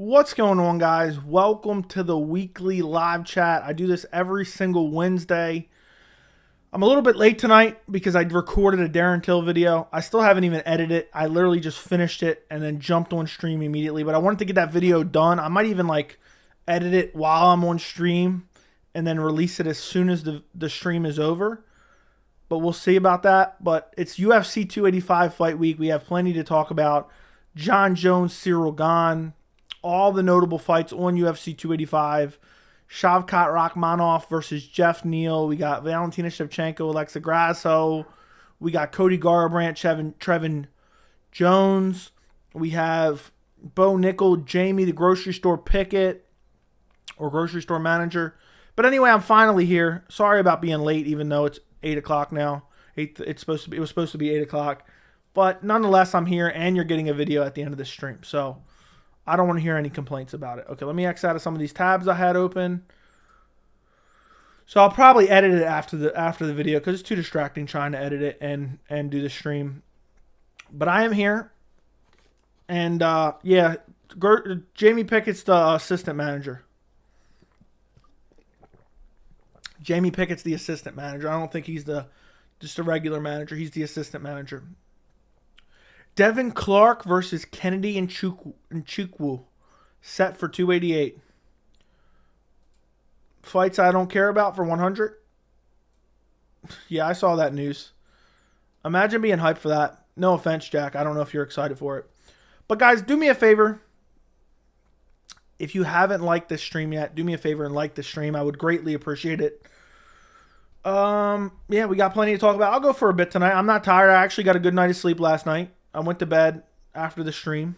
What's going on, guys? Welcome to the weekly live chat. I do this every single Wednesday. I'm a little bit late tonight because I recorded a Darren Till video. I still haven't even edited it. I literally just finished it and then jumped on stream immediately. But I wanted to get that video done. I might even edit it while I'm on stream and then release it as soon as the stream is over. But we'll see about that. But it's UFC 285 fight week. We have plenty to talk about. Jon Jones, Ciryl Gane. All the notable fights on UFC 285. Shavkat Rakhmonov versus Geoff Neal. We got Valentina Shevchenko, Alexa Grasso. We got Cody Garbrandt, Trevin Jones. We have Bo Nickal, Jamie, the grocery store picket or grocery store manager. But anyway, I'm finally here. Sorry about being late, even though it's 8 o'clock now. It was supposed to be 8 o'clock. But nonetheless, I'm here, and you're getting a video at the end of the stream. So I don't want to hear any complaints about it. Okay, let me X out of some of these tabs I had open. So I'll probably edit it after the video because it's too distracting trying to edit it and do the stream. But I am here. And yeah, Jamie Pickett's the assistant manager. Jamie Pickett's the assistant manager. I don't think he's just a regular manager. He's the assistant manager. Devin Clark versus Kennedy Nchukwu, set for 288. Fights I don't care about for 100. Yeah, I saw that news. Imagine being hyped for that. No offense, Jack. I don't know if you're excited for it. But guys, do me a favor. If you haven't liked this stream yet, do me a favor and like the stream. I would greatly appreciate it. Yeah, we got plenty to talk about. I'll go for a bit tonight. I'm not tired. I actually got a good night of sleep last night. I went to bed after the stream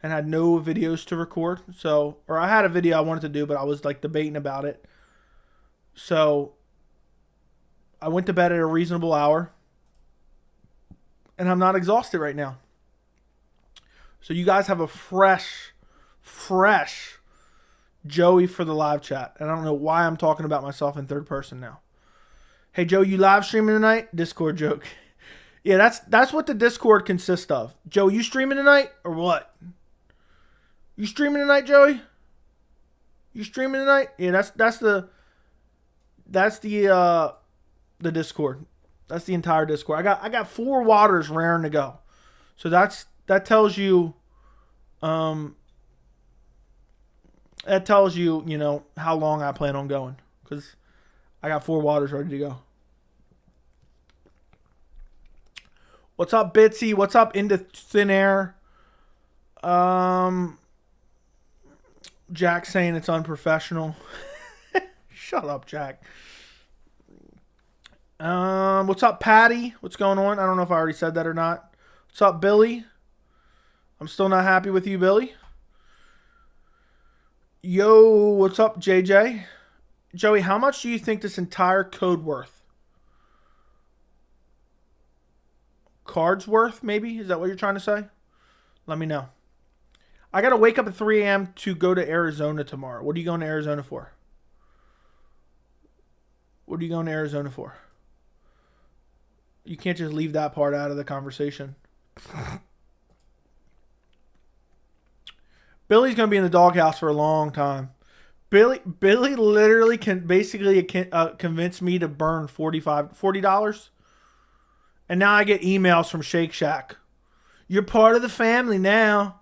and had no videos to record. Or I had a video I wanted to do, but I was debating about it. So I went to bed at a reasonable hour and I'm not exhausted right now. So you guys have a fresh Joey for the live chat. And I don't know why I'm talking about myself in third person now. Hey, Joe, you live streaming tonight? Discord joke. Yeah, that's what the Discord consists of. Joe, you streaming tonight or what? You streaming tonight, Joey? You streaming tonight? Yeah, that's the Discord. That's the entire Discord. I got 4 waters raring to go. So that tells you how long I plan on going, cuz I got 4 waters ready to go. What's up, Bitsy? What's up, Into Thin Air? Jack saying it's unprofessional. Shut up, Jack. What's up, Patty? What's going on? I don't know if I already said that or not. What's up, Billy? I'm still not happy with you, Billy. Yo, what's up, JJ? Joey, how much do you think this entire code worth? Cards worth, maybe? Is that what you're trying to say? Let me know. I got to wake up at 3 a.m. to go to Arizona tomorrow. What are you going to Arizona for? What are you going to Arizona for? You can't just leave that part out of the conversation. Billy's going to be in the doghouse for a long time. Billy literally can basically convince me to burn $40. And now I get emails from Shake Shack. You're part of the family now.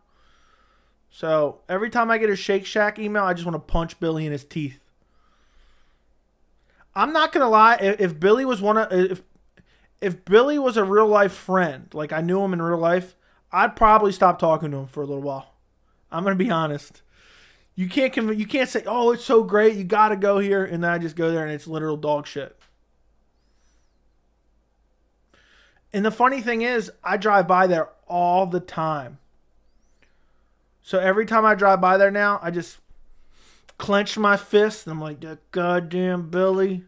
So every time I get a Shake Shack email, I just want to punch Billy in his teeth. I'm not gonna lie. If Billy was if Billy was a real life friend, like I knew him in real life, I'd probably stop talking to him for a little while. I'm gonna be honest. You can't say, oh, it's so great, you gotta go here, and then I just go there and it's literal dog shit. And the funny thing is, I drive by there all the time. So every time I drive by there now, I just clench my fist and I'm like, that goddamn Billy.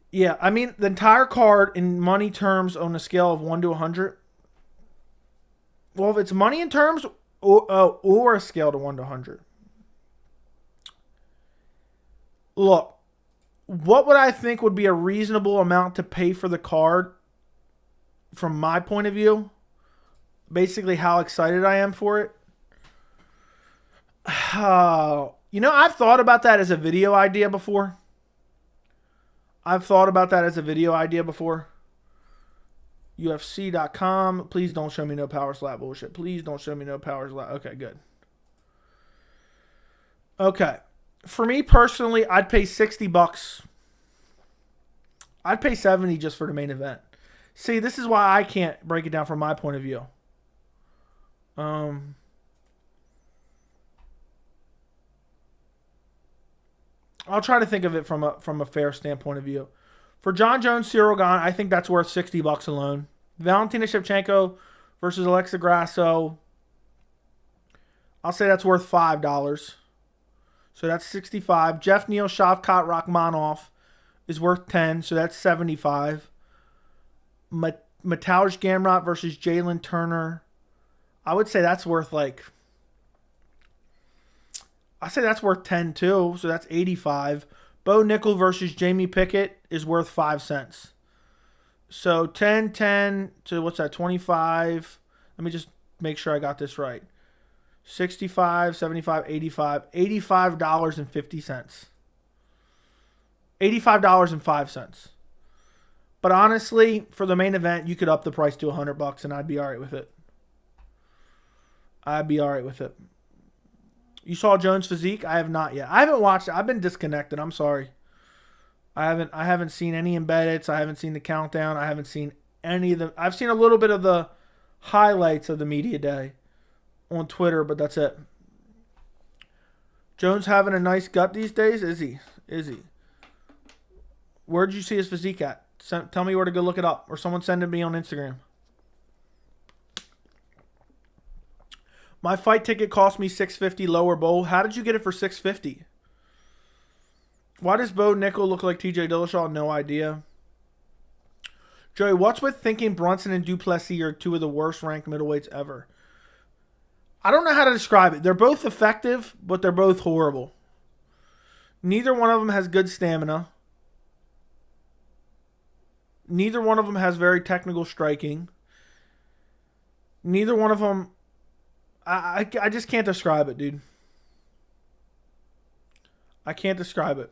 Yeah, I mean, the entire card in money terms on a scale of 1 to 100. Well, if it's money in terms or a scale to 1 to 100. Look, what would I think would be a reasonable amount to pay for the card from my point of view? Basically how excited I am for it. You know, I've thought about that as a video idea before. UFC.com. Please don't show me no power slap bullshit. Please don't show me no power slap. Okay, good. Okay. For me personally, I'd pay $60. I'd pay $70 just for the main event. See, this is why I can't break it down from my point of view. I'll try to think of it from a fair standpoint of view. For Jon Jones, Ciryl Gane, I think that's worth $60 alone. Valentina Shevchenko versus Alexa Grasso, I'll say that's worth $5. So that's $65. Geoff Neal, Shavkat Rakhmonov is worth $10. So that's $75. Mateusz Gamrot versus Jalen Turner, I would say that's worth that's worth 10 too. So that's $85. Bo Nickal versus Jamie Pickett is worth 5 cents. So 10 to what's that? 25. Let me just make sure I got this right. 65, 75, 85. $85.50. $85.05. But honestly, for the main event, you could up the price to $100 and I'd be all right with it. You saw Jones' physique? I have not yet. I haven't watched it. I've been disconnected. I'm sorry. I haven't seen any embeddeds. I haven't seen the countdown. I haven't seen any of the. I've seen a little bit of the highlights of the media day on Twitter, but that's it. Jones having a nice gut these days? Is he? Where'd you see his physique at? Tell me where to go look it up, or someone send it to me on Instagram. My fight ticket cost me $650 lower bowl. How did you get it for $650? Why does Bo Nickal look like TJ Dillashaw? No idea. Joey, what's with thinking Brunson and Duplessis are two of the worst ranked middleweights ever? I don't know how to describe it. They're both effective, but they're both horrible. Neither one of them has good stamina. Neither one of them has very technical striking. Neither one of them... I just can't describe it, dude. I can't describe it.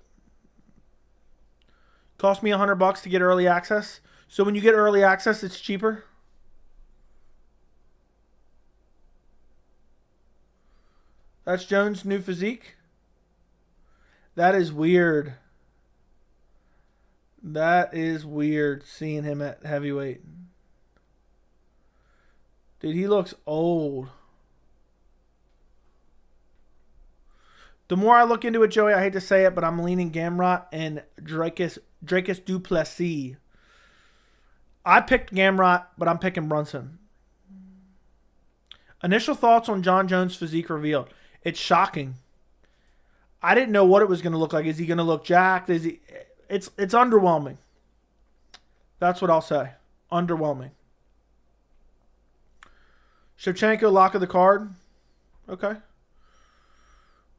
Cost me $100 to get early access. So when you get early access, it's cheaper. That's Jones' new physique. That is weird. That is weird seeing him at heavyweight. Dude, he looks old. The more I look into it, Joey, I hate to say it, but I'm leaning Gamrot and Dracus Duplessis. I picked Gamrot, but I'm picking Brunson. Initial thoughts on Jon Jones' physique revealed. It's shocking. I didn't know what it was going to look like. Is he going to look jacked? It's underwhelming. That's what I'll say. Underwhelming. Shevchenko, lock of the card. Okay.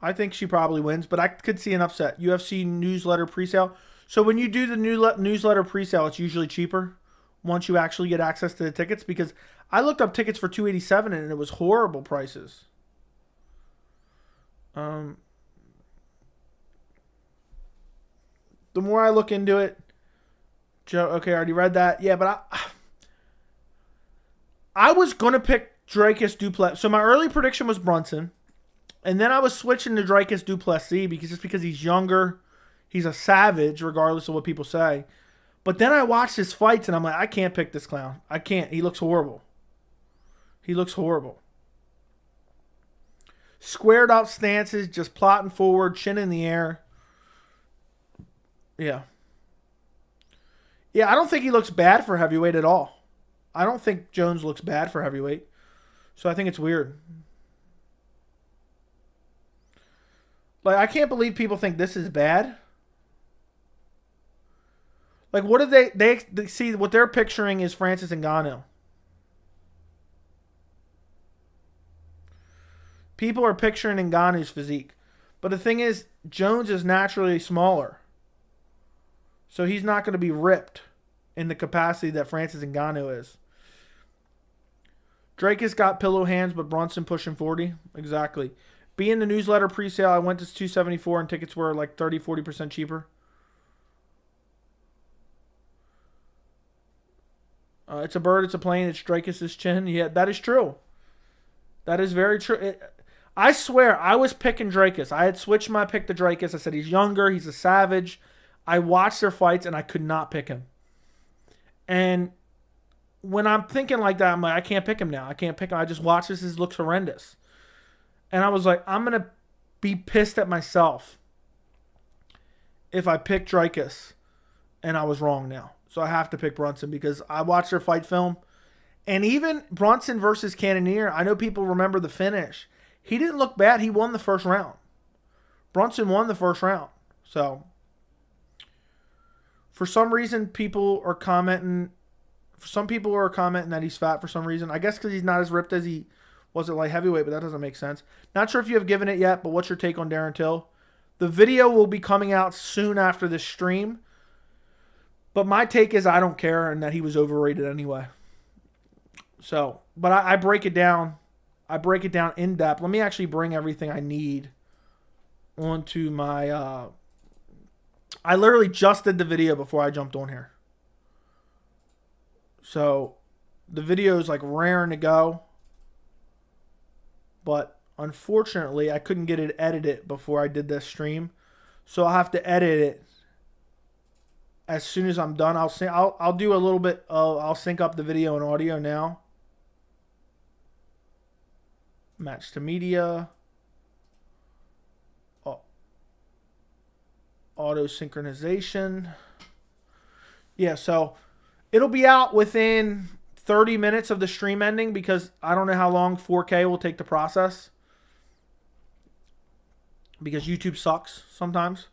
I think she probably wins, but I could see an upset. UFC newsletter presale. So when you do the newsletter presale, it's usually cheaper once you actually get access to the tickets, because I looked up tickets for $287 and it was horrible prices. The more I look into it, Joe, okay, I already read that. Yeah, but I was going to pick Dracus Duplessis. So my early prediction was Brunson. And then I was switching to Dracus Duplessis because he's younger. He's a savage, regardless of what people say. But then I watched his fights, and I'm like, I can't pick this clown. I can't. He looks horrible. Squared up stances, just plotting forward, chin in the air. Yeah. Yeah, I don't think he looks bad for heavyweight at all. I don't think Jones looks bad for heavyweight. So I think it's weird. Like, I can't believe people think this is bad. Like, what do they see? What they're picturing is Francis Ngannou. People are picturing Ngannou's physique. But the thing is, Jones is naturally smaller. So he's not going to be ripped in the capacity that Francis Ngannou is. Drake has got pillow hands, but Brunson pushing 40. Exactly. Be in the newsletter pre-sale. I went to 274 and tickets were like 30-40% cheaper. It's a bird, it's a plane, it's Dracus' chin. Yeah, that is true. That is very true. I swear, I was picking Dracus. I had switched my pick to Dracus. I said he's younger, he's a savage. I watched their fights and I could not pick him. And when I'm thinking like that, I'm like, I can't pick him now. I can't pick him. I just watch this. This looks horrendous. And I was like, I'm going to be pissed at myself if I pick Dracus and I was wrong now. So I have to pick Brunson because I watched their fight film. And even Brunson versus Cannonier, I know people remember the finish. He didn't look bad. He won the first round. Brunson won the first round. So for some reason, people are commenting. Some people are commenting that he's fat for some reason. I guess because he's not as ripped as he was at light heavyweight, but that doesn't make sense. Not sure if you have given it yet, but what's your take on Darren Till? The video will be coming out soon after this stream. But my take is I don't care and that he was overrated anyway. So, but I break it down. I break it down in depth. Let me actually bring everything I need onto my... I literally just did the video before I jumped on here. So, the video is like raring to go. But unfortunately, I couldn't get it edited before I did this stream. So, I'll have to edit it as soon as I'm done. I'll do a little bit. I'll sync up the video and audio now. Match to media. Auto synchronization. Yeah, so it'll be out within 30 minutes of the stream ending because I don't know how long 4K will take to process. Because YouTube sucks sometimes.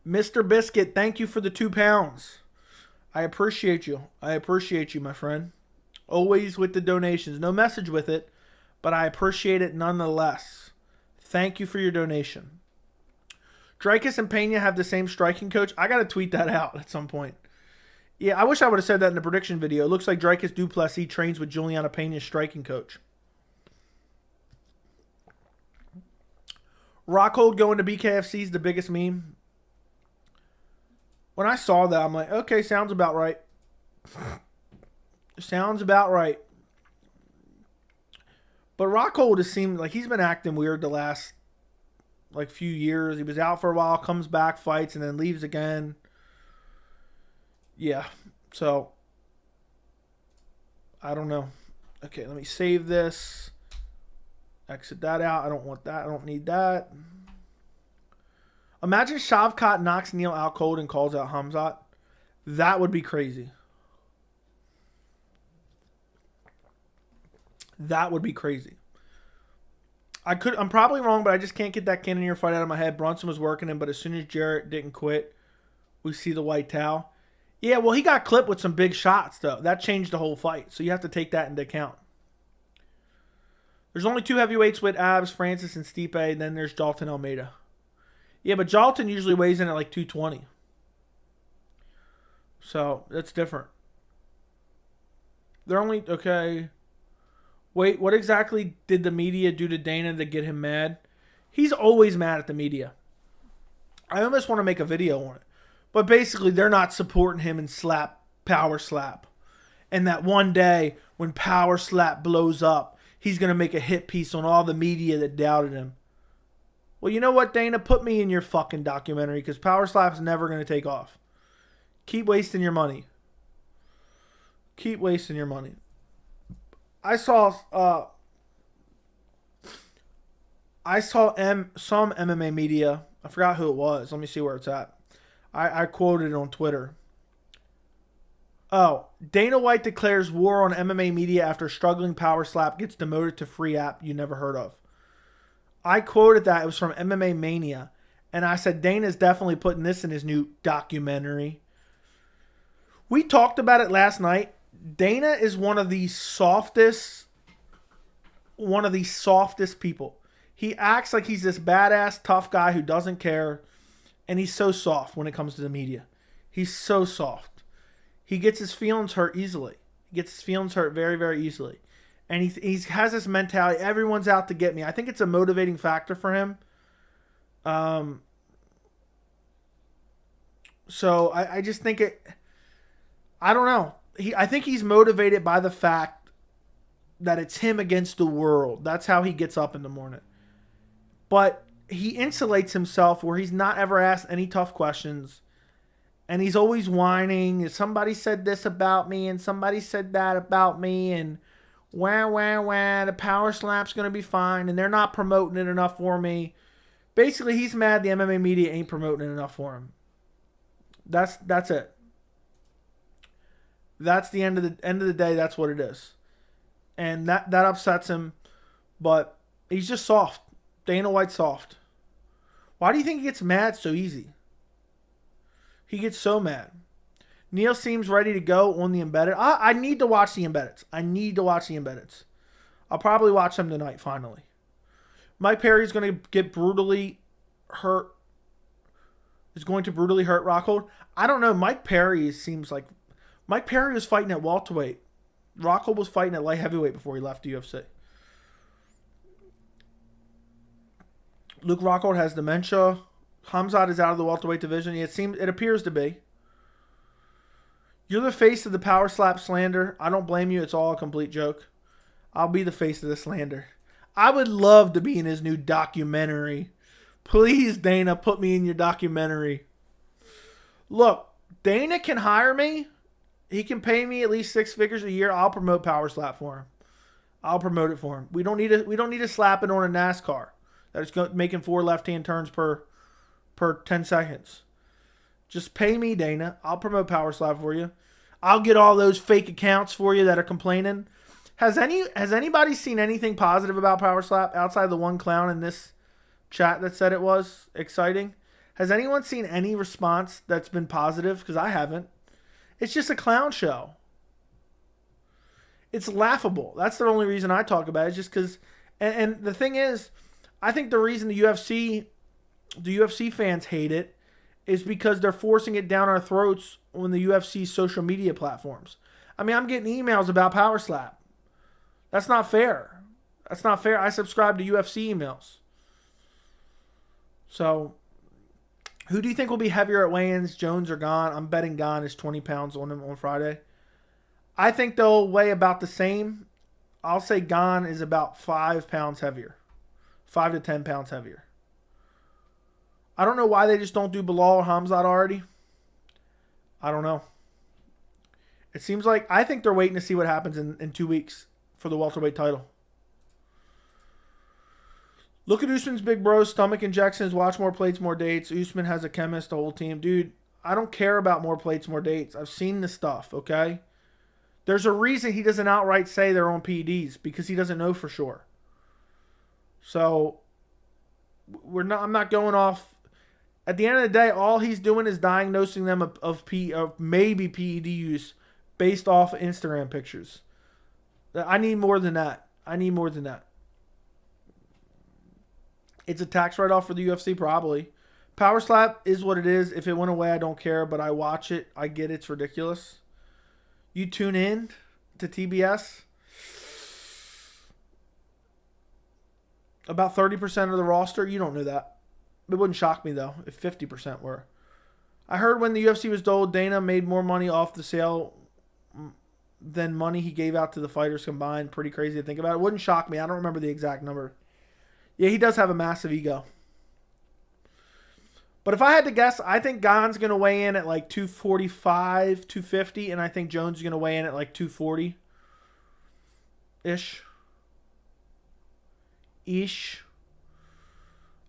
Mr. Biscuit, thank you for the £2. I appreciate you. I appreciate you, my friend. Always with the donations. No message with it, but I appreciate it nonetheless. Thank you for your donation. Dracus and Pena have the same striking coach. I got to tweet that out at some point. Yeah, I wish I would have said that in the prediction video. It looks like Dracus du Plessis trains with Juliana Pena's striking coach. Rockhold going to BKFC is the biggest meme. When I saw that, I'm like, okay, sounds about right. Sounds about right. But Rockhold has seemed like he's been acting weird the last like few years. He was out for a while, comes back, fights, and then leaves again. Yeah, so I don't know. Okay, let me save this. Exit that out. I don't want that. I don't need that. Imagine Shavkat knocks Neal out cold and calls out Khamzat. That would be crazy. That would be crazy. I'm probably wrong, but I just can't get that Cannonier fight out of my head. Brunson was working him, but as soon as Jarrett didn't quit, we see the white towel. Yeah, well, he got clipped with some big shots, though. That changed the whole fight, so you have to take that into account. There's only two heavyweights with abs, Francis and Stipe, and then there's Dalton Almeida. Yeah, but Jalton usually weighs in at like 220. So, that's different. They're only... Okay. Wait, what exactly did the media do to Dana to get him mad? He's always mad at the media. I almost want to make a video on it. But basically, they're not supporting him in Power Slap. And that one day, when Power Slap blows up, he's going to make a hit piece on all the media that doubted him. Well, you know what, Dana? Put me in your fucking documentary because Power Slap's never going to take off. Keep wasting your money. Keep wasting your money. I saw some MMA media. I forgot who it was. Let me see where it's at. I quoted it on Twitter. Oh, Dana White declares war on MMA media after struggling Power Slap gets demoted to free app you never heard of. I quoted that. It was from MMA Mania. And I said, Dana's definitely putting this in his new documentary. We talked about it last night. Dana is one of the softest people. He acts like he's this badass, tough guy who doesn't care. And he's so soft when it comes to the media. He's so soft. He gets his feelings hurt easily. He gets his feelings hurt very, very easily. And he has this mentality, everyone's out to get me. I think it's a motivating factor for him. So I just think I don't know. I think he's motivated by the fact that it's him against the world. That's how he gets up in the morning. But he insulates himself where he's not ever asked any tough questions. And he's always whining. Somebody said this about me and somebody said that about me. And wah, the power slap's going to be fine. And they're not promoting it enough for me. Basically, he's mad the MMA media ain't promoting it enough for him. That's it. That's the end of the day. That's what it is. And that upsets him. But he's just soft. Dana White's soft. Why do you think he gets mad so easy? He gets so mad. Neal seems ready to go on the embedded. I need to watch the embeddeds. I'll probably watch them tonight, finally. Mike Perry's going to get brutally hurt. Is going to brutally hurt Rockhold. I don't know. Mike Perry was fighting at welterweight. Rockhold was fighting at light heavyweight before he left the UFC. Luke Rockhold has dementia. Khamzat is out of the welterweight division. It appears to be. You're the face of the power slap slander. I don't blame you. It's all a complete joke. I'll be the face of the slander. I would love to be in his new documentary. Please, Dana, put me in your documentary. Look, Dana can hire me. He can pay me at least 6 figures a year. I'll promote power slap for him. I'll promote it for him. We don't need to slap it on a NASCAR that's making 4 left-hand turns per 10 seconds. Just pay me, Dana. I'll promote power slap for you. I'll get all those fake accounts for you that are complaining. Has anybody seen anything positive about power slap outside the one clown in this chat that said it was exciting? Has anyone seen any response that's been positive? Because I haven't. It's just a clown show. It's laughable. That's the only reason I talk about it. It's just because, and the thing is, I think the reason the UFC fans hate it is because they're forcing it down our throats on the UFC's social media platforms. I mean, I'm getting emails about power slap. That's not fair. I subscribe to UFC emails. So, who do you think will be heavier at weigh-ins, Jones or Gane? I'm betting Gane is 20 pounds on him on Friday. I think they'll weigh about the same. I'll say Gane is about 5 pounds heavier. 5 to 10 pounds heavier. I don't know why they just don't do Bilal or Khamzat already. I don't know. It seems like, I think they're waiting to see what happens in 2 weeks for the welterweight title. Look at Usman's big bro, stomach injections, watch more plates, more dates. Usman has a chemist, the whole team. Dude, I don't care about more plates, more dates. I've seen the stuff, okay? There's a reason he doesn't outright say they're on PEDs, because he doesn't know for sure. So, I'm not going off. At the end of the day, all he's doing is diagnosing them of maybe PED use based off Instagram pictures. I need more than that. It's a tax write-off for the UFC, probably. Power slap is what it is. If it went away, I don't care, but I watch it. I get it's ridiculous. You tune in to TBS. About 30% of the roster, you don't know that. It wouldn't shock me, though, if 50% were. I heard when the UFC was told Dana made more money off the sale than money he gave out to the fighters combined. Pretty crazy to think about. It wouldn't shock me. I don't remember the exact number. Yeah, he does have a massive ego. But if I had to guess, I think Gane's going to weigh in at like 245, 250, and I think Jones is going to weigh in at like 240-ish.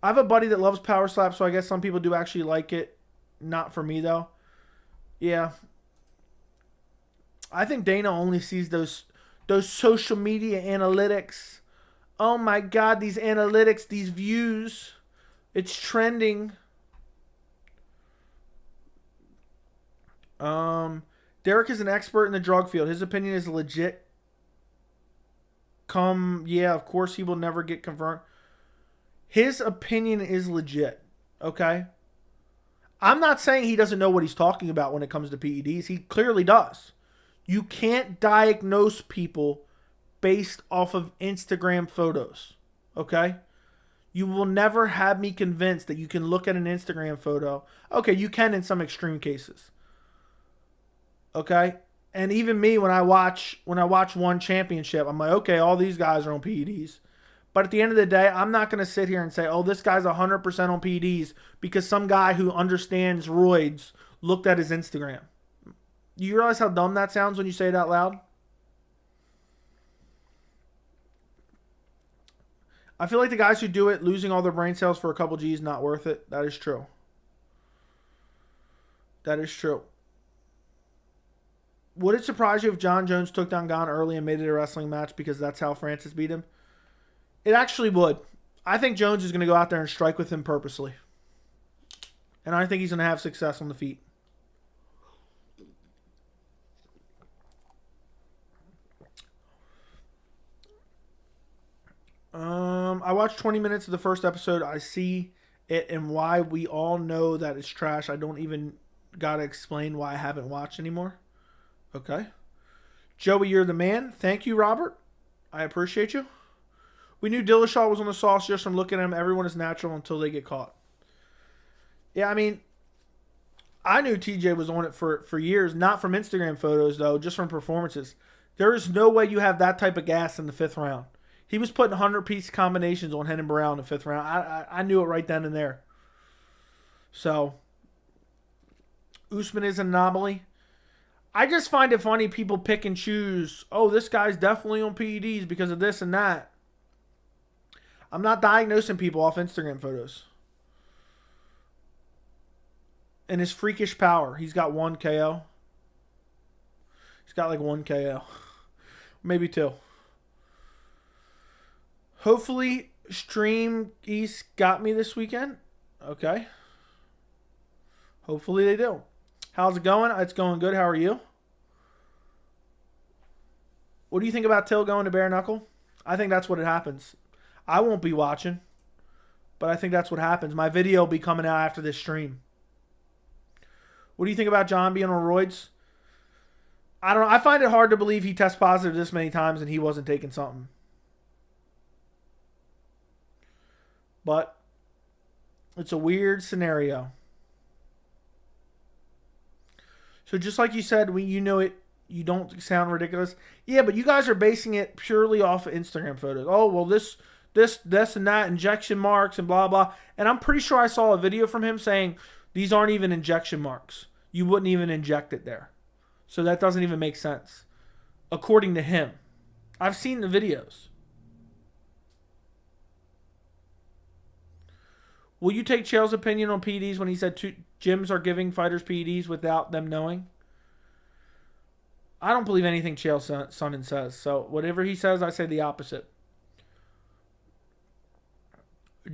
I have a buddy that loves power slap, so I guess some people do actually like it. Not for me, though. Yeah. I think Dana only sees those social media analytics. Oh my God, these analytics, these views. It's trending. Derek is an expert in the drug field. His opinion is legit. Yeah, of course he will never get confirmed. His opinion is legit. Okay? I'm not saying he doesn't know what he's talking about when it comes to PEDs. He clearly does. You can't diagnose people based off of Instagram photos. Okay? You will never have me convinced that you can look at an Instagram photo. Okay, you can in some extreme cases. Okay? And even me, when I watch one championship, I'm like, okay, all these guys are on PEDs. But at the end of the day, I'm not going to sit here and say, oh, this guy's 100% on PEDs because some guy who understands roids looked at his Instagram. You realize how dumb that sounds when you say it out loud? I feel like the guys who do it, losing all their brain cells for a couple G's, not worth it. That is true. That is true. Would it surprise you if Jon Jones took down Gane early and made it a wrestling match because that's how Francis beat him? It actually would. I think Jones is going to go out there and strike with him purposely. And I think he's going to have success on the feet. I watched 20 minutes of the first episode. I see it and why we all know that it's trash. I don't even got to explain why I haven't watched anymore. Okay. Joey, you're the man. Thank you, Robert. I appreciate you. We knew Dillashaw was on the sauce just from looking at him. Everyone is natural until they get caught. Yeah, I mean, I knew TJ was on it for years. Not from Instagram photos, though, just from performances. There is no way you have that type of gas in the 5th round. He was putting 100-piece combinations on Renan Barão in the 5th round. I knew it right then and there. So, Usman is an anomaly. I just find it funny people pick and choose. Oh, this guy's definitely on PEDs because of this and that. I'm not diagnosing people off Instagram photos. And his freakish power. He's got 1 KO. He's got like 1 KO. Maybe 2. Hopefully, Stream East got me this weekend. Okay. Hopefully they do. How's it going? It's going good. How are you? What do you think about Till going to bare knuckle? I think that's what it happens. I won't be watching, but I think that's what happens. My video will be coming out after this stream. What do you think about Jon being on roids? I don't know. I find it hard to believe he tests positive this many times and he wasn't taking something. But it's a weird scenario. So just like you said, when you know it, you don't sound ridiculous. Yeah, but you guys are basing it purely off of Instagram photos. Oh, well, this and that, injection marks and blah, blah. And I'm pretty sure I saw a video from him saying these aren't even injection marks. You wouldn't even inject it there. So that doesn't even make sense. According to him. I've seen the videos. Will you take Chael's opinion on PEDs when he said gyms are giving fighters PEDs without them knowing? I don't believe anything Chael Sonnen says. So whatever he says, I say the opposite.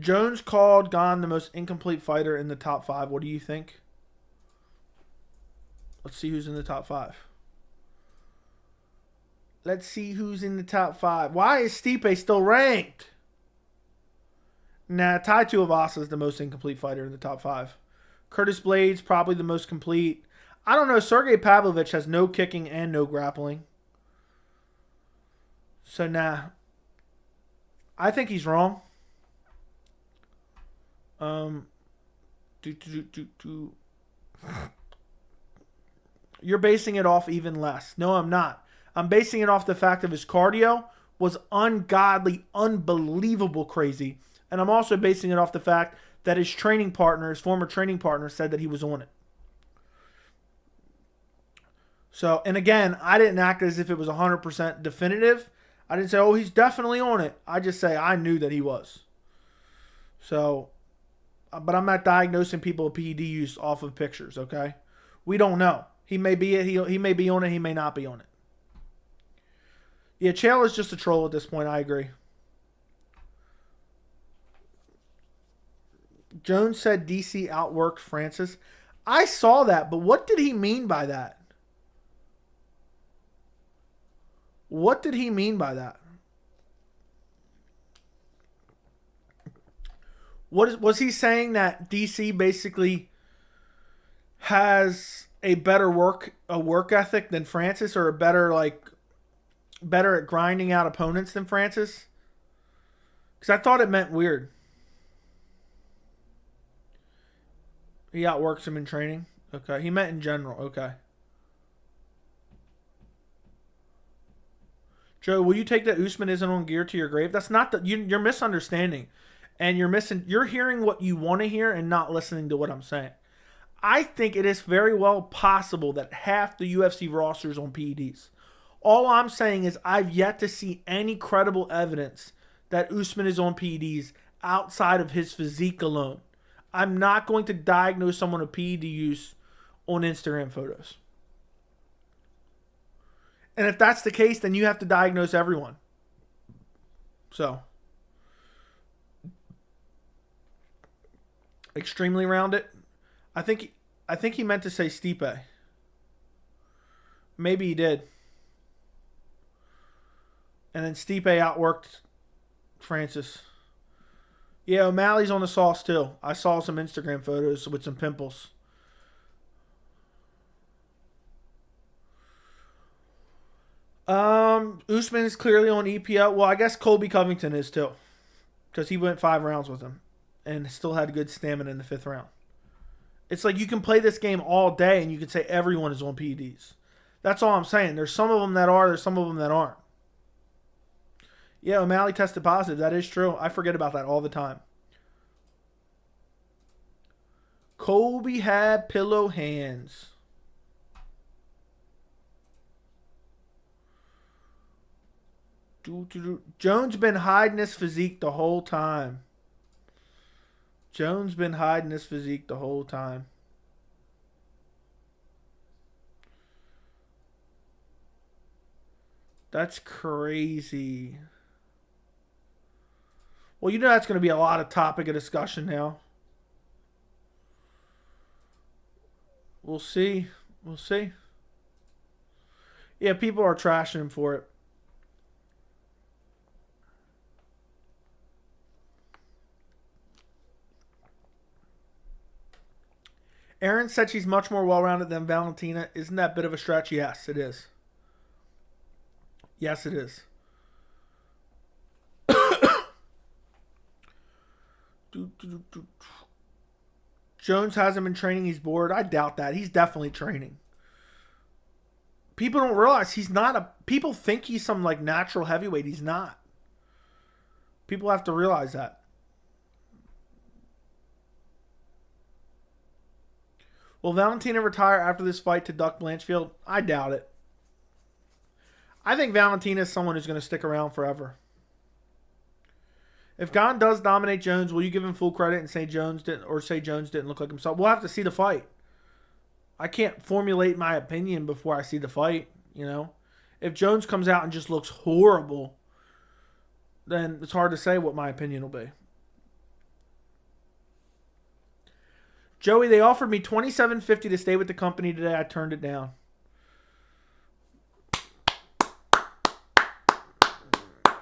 Jones called Gane the most incomplete fighter in the top 5. What do you think? Let's see who's in the top 5. Let's see who's in the top 5. Why is Stipe still ranked? Nah, Tai Tuivasa is the most incomplete fighter in the top 5. Curtis Blades, probably the most complete. I don't know. Sergey Pavlovich has no kicking and no grappling. So, nah. I think he's wrong. You're basing it off even less. No, I'm not. I'm basing it off the fact of his cardio was ungodly, unbelievable crazy. And I'm also basing it off the fact that his training partner, his former training partner, said that he was on it. So, and again, I didn't act as if it was 100% definitive. I didn't say, oh, he's definitely on it. I just say I knew that he was. So, but I'm not diagnosing people with PED use off of pictures, okay? We don't know. He may be he may be on it, he may not be on it. Yeah, Chael is just a troll at this point, I agree. Jones said DC outworked Francis. I saw that, but what did he mean by that? What did he mean by that? Was he saying that DC basically has a better work ethic than Francis, or a better better at grinding out opponents than Francis? Because I thought it meant weird. He outworks him in training. Okay. He meant in general. Okay. Joe, will you take that Usman isn't on gear to your grave? That's not the... You're misunderstanding. And you're hearing what you want to hear and not listening to what I'm saying. I think it is very well possible that half the UFC roster is on PEDs. All I'm saying is I've yet to see any credible evidence that Usman is on PEDs outside of his physique alone. I'm not going to diagnose someone with PED use on Instagram photos. And if that's the case, then you have to diagnose everyone. So, extremely rounded. I think he meant to say Stipe. Maybe he did. And then Stipe outworked Francis. Yeah, O'Malley's on the sauce too. I saw some Instagram photos with some pimples. Usman is clearly on EPO. Well, I guess Colby Covington is too. Because he went 5 rounds with him. And still had good stamina in the 5th round. It's like you can play this game all day and you can say everyone is on PEDs. That's all I'm saying. There's some of them that are. There's some of them that aren't. Yeah, O'Malley tested positive. That is true. I forget about that all the time. Colby had pillow hands. Jones been hiding his physique the whole time. Jones been hiding his physique the whole time. That's crazy. Well, you know that's going to be a lot of topic of discussion now. We'll see. We'll see. Yeah, people are trashing him for it. Aaron said she's much more well-rounded than Valentina. Isn't that a bit of a stretch? Yes, it is. Yes, it is. Jones hasn't been training. He's bored. I doubt that. He's definitely training. People don't realize he's not a... People think he's some like natural heavyweight. He's not. People have to realize that. Will Valentina retire after this fight to duck Blanchfield? I doubt it. I think Valentina is someone who's going to stick around forever. If Gane does dominate Jones, will you give him full credit and say Jones didn't look like himself? We'll have to see the fight. I can't formulate my opinion before I see the fight, you know. If Jones comes out and just looks horrible, then it's hard to say what my opinion will be. Joey, they offered me $27.50 to stay with the company today. I turned it down.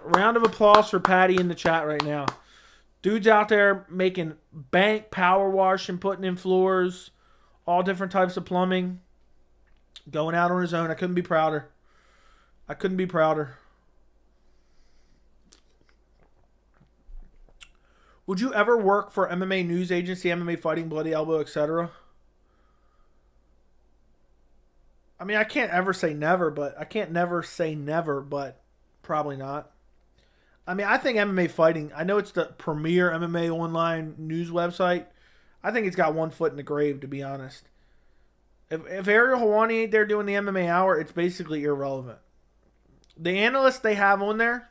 Round of applause for Patty in the chat right now. Dude's out there making bank, power washing, putting in floors, all different types of plumbing. Going out on his own. I couldn't be prouder. I couldn't be prouder. Would you ever work for MMA news agency, MMA Fighting, Bloody Elbow, etc.? I mean, I can't never say never, but probably not. I mean, I think MMA Fighting, I know it's the premier MMA online news website. I think it's got one foot in the grave, to be honest. If Ariel Helwani ain't there doing the MMA Hour, it's basically irrelevant. The analysts they have on there,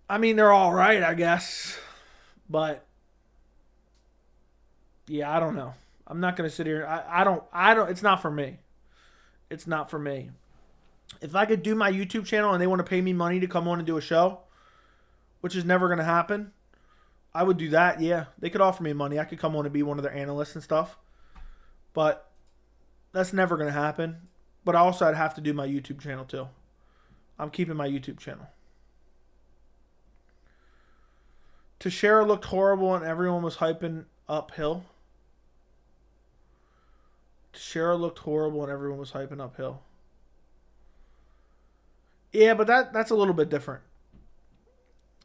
I mean, they're all right, I guess. But, yeah, I don't know. I'm not going to sit here. I don't, it's not for me. It's not for me. If I could do my YouTube channel and they want to pay me money to come on and do a show, which is never going to happen, I would do that, yeah. They could offer me money. I could come on and be one of their analysts and stuff. But that's never going to happen. But also, I'd have to do my YouTube channel, too. I'm keeping my YouTube channel. Teixeira looked horrible and everyone was hyping uphill. Teixeira looked horrible and everyone was hyping uphill. Yeah, but that's a little bit different.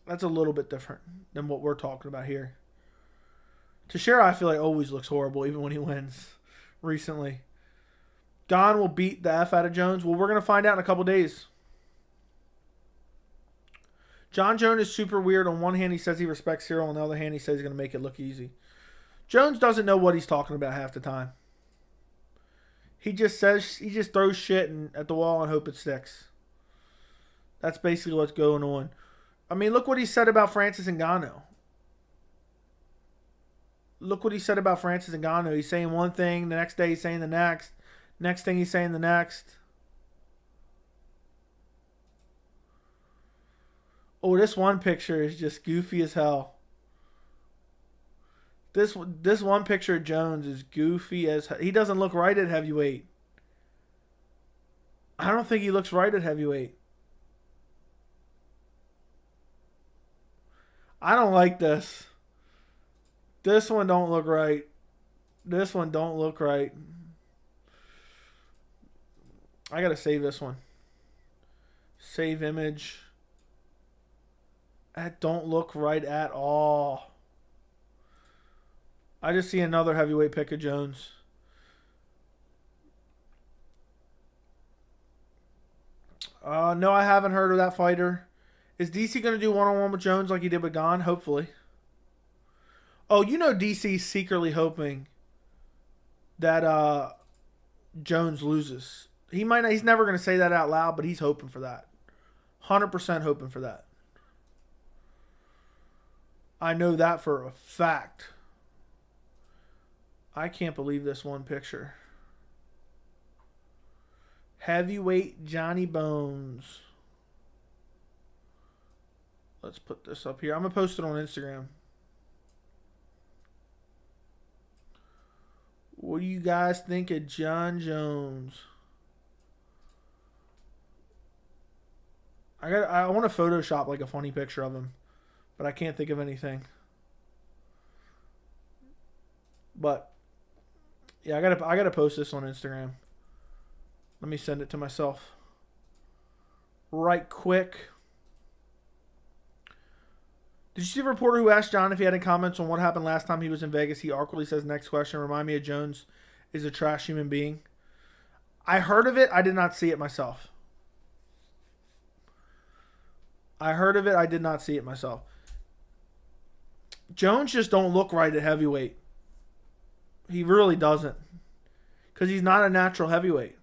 That's a little bit different than what we're talking about here. Teixeira, I feel like, always looks horrible, even when he wins recently. Gane will beat the F out of Jones. Well, we're going to find out in a couple days. Jon Jones is super weird. On one hand, he says he respects Ciryl. On the other hand, he says he's going to make it look easy. Jones doesn't know what he's talking about half the time. He just throws shit at the wall and hope it sticks. That's basically what's going on. I mean, look what he said about Francis Ngannou. Look what he said about Francis Ngannou. He's saying one thing, the next day he's saying the next. Next thing he's saying the next. Oh, this one picture is just goofy as hell. This one picture of Jones is goofy as hell. He doesn't look right at heavyweight. I don't think he looks right at heavyweight. I don't like this. This one don't look right. This one don't look right. I gotta save this one. Save image. That don't look right at all. I just see another heavyweight pick of Jones. No, I haven't heard of that fighter. Is DC going to do one-on-one with Jones like he did with Gane? Hopefully. Oh, you know DC's secretly hoping that Jones loses. He might not, he's never going to say that out loud, but he's hoping for that. 100% hoping for that. I know that for a fact. I can't believe this one picture. Heavyweight Johnny Bones. Let's put this up here. I'm going to post it on Instagram. What do you guys think of Jon Jones? I want to Photoshop like a funny picture of him, but I can't think of anything. But yeah, I gotta post this on Instagram. Let me send it to myself right quick. Did you see the reporter who asked Jon if he had any comments on what happened last time he was in Vegas? He awkwardly says, next question, remind me of Jones is a trash human being. I heard of it. I did not see it myself. I heard of it. I did not see it myself. Jones just don't look right at heavyweight. He really doesn't. Because he's not a natural heavyweight.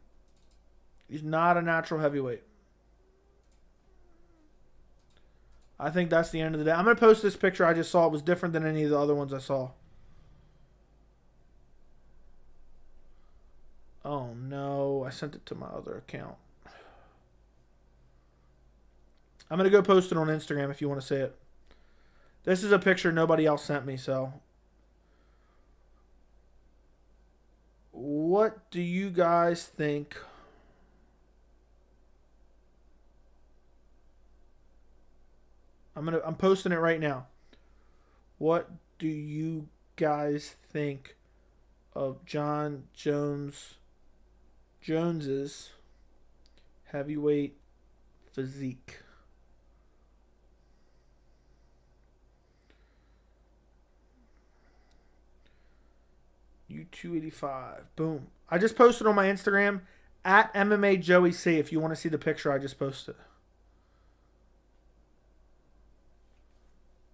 He's not a natural heavyweight. I think that's the end of the day. I'm going to post this picture I just saw. It was different than any of the other ones I saw. Oh, no. I sent it to my other account. I'm going to go post it on Instagram if you want to see it. This is a picture nobody else sent me, so. What do you guys think? I'm posting it right now. What do you guys think of Jon Jones's heavyweight physique? U285. Boom. I just posted on my Instagram at MMA Joey C if you want to see the picture I just posted.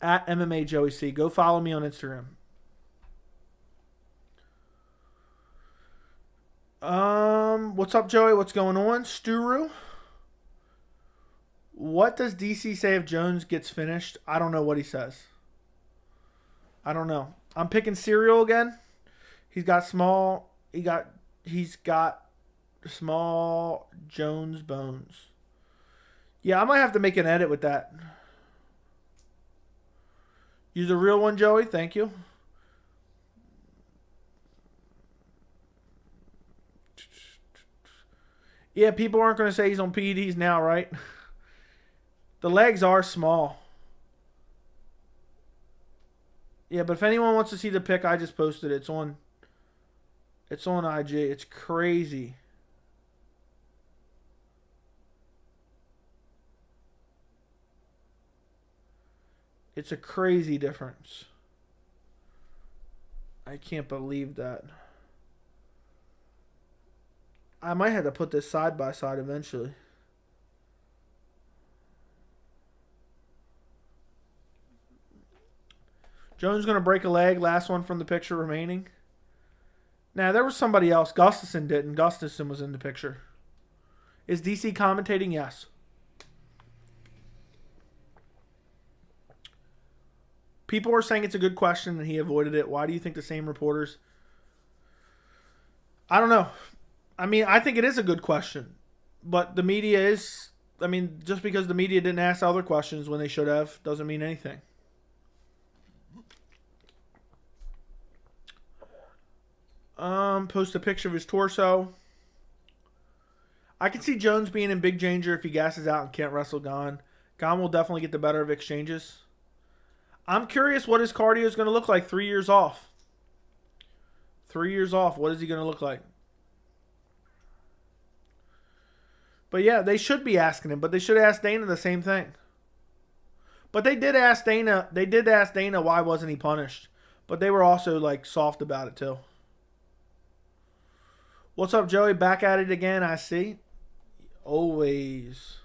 At MMA Joey C. Go follow me on Instagram. What's up, Joey? What's going on? Sturu? What does DC say if Jones gets finished? I don't know what he says. I don't know. I'm picking Ciryl again. He's got small Jones bones. Yeah, I might have to make an edit with that. You're the real one, Joey. Thank you. Yeah, people aren't going to say he's on PEDs now, right? The legs are small. Yeah, but if anyone wants to see the pic I just posted, it's on IG. It's crazy. It's a crazy difference. I can't believe that. I might have to put this side by side eventually. Jones going to break a leg. Last one from the picture remaining. Now, there was somebody else. Gustafsson didn't. Gustafsson was in the picture. Is DC commentating? Yes. People are saying it's a good question and he avoided it. Why do you think the same reporters? I don't know. I mean, I think it is a good question. But the media is... I mean, just because the media didn't ask other questions when they should have doesn't mean anything. Post a picture of his torso. I can see Jones being in big danger if he gasses out and can't wrestle Gane. Gane will definitely get the better of exchanges. I'm curious what his cardio is going to look like 3 years off. 3 years off. What is he going to look like? But yeah, they should be asking him. But they should ask Dana the same thing. But they did ask Dana. They did ask Dana why wasn't he punished. But they were also like soft about it too. What's up, Joey? Back at it again, I see. Always.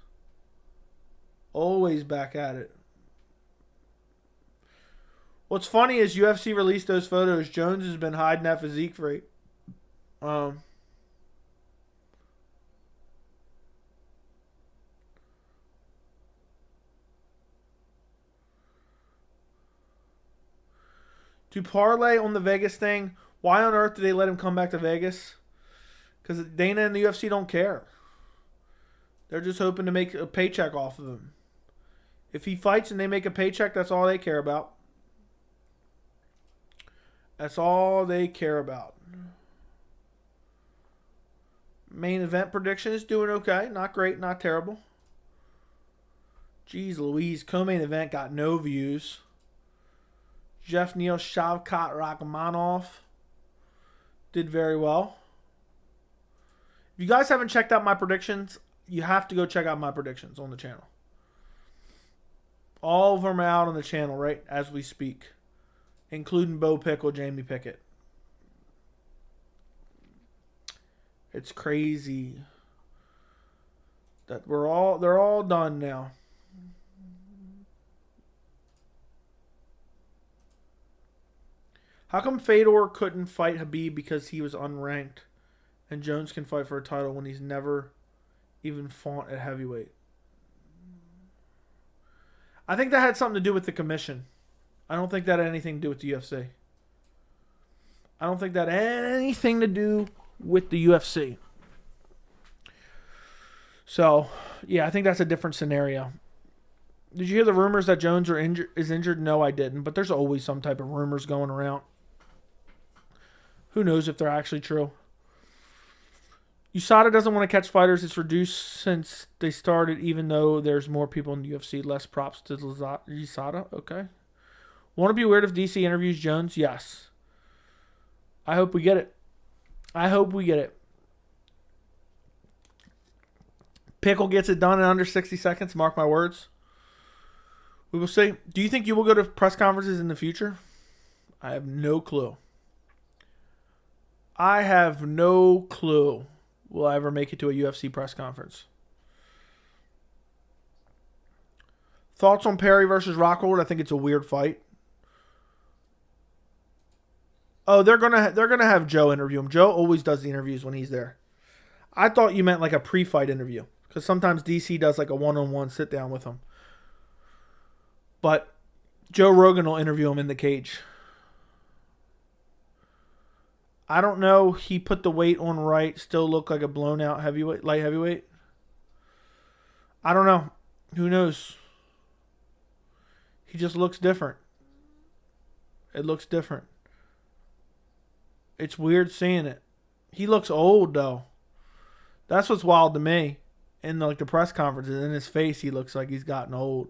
Always back at it. What's funny is UFC released those photos. Jones has been hiding that physique for to parlay on the Vegas thing. Why on earth did they let him come back to Vegas? Because Dana and the UFC don't care. They're just hoping to make a paycheck off of him. If he fights and they make a paycheck, that's all they care about. That's all they care about. Main event prediction is doing okay. Not great, not terrible. Jeez Louise, co-main event got no views. Geoff Neal, Shavkat Rakhmonov did very well. If you guys haven't checked out my predictions, you have to go check out my predictions on the channel. All of them are out on the channel right as we speak, including Bo Pickle, Jamie Pickett. It's crazy that they're all done now. How come Fedor couldn't fight Khabib because he was unranked? And Jones can fight for a title when he's never even fought at heavyweight. I think that had something to do with the commission. I don't think that had anything to do with the UFC. I don't think that had anything to do with the UFC. So, yeah, I think that's a different scenario. Did you hear the rumors that Jones is injured? No, I didn't. But there's always some type of rumors going around. Who knows if they're actually true. USADA doesn't want to catch fighters. It's reduced since they started, even though there's more people in the UFC. Less props to USADA. Okay. Want to be weird if DC interviews Jones? Yes. I hope we get it. I hope we get it. Pickle gets it done in under 60 seconds. Mark my words. We will see. Do you think you will go to press conferences in the future? I have no clue. I have no clue. Will I ever make it to a UFC press conference? Thoughts on Perry versus Rockhold? I think it's a weird fight. Oh, they're gonna have Joe interview him. Joe always does the interviews when he's there. I thought you meant like a pre-fight interview, because sometimes DC does like a one-on-one sit down with him. But Joe Rogan will interview him in the cage. I don't know. He put the weight on right. Still look like a blown out heavyweight, light heavyweight. I don't know. Who knows? He just looks different. It looks different. It's weird seeing it. He looks old though. That's what's wild to me. In like the press conferences, in his face, he looks like he's gotten old.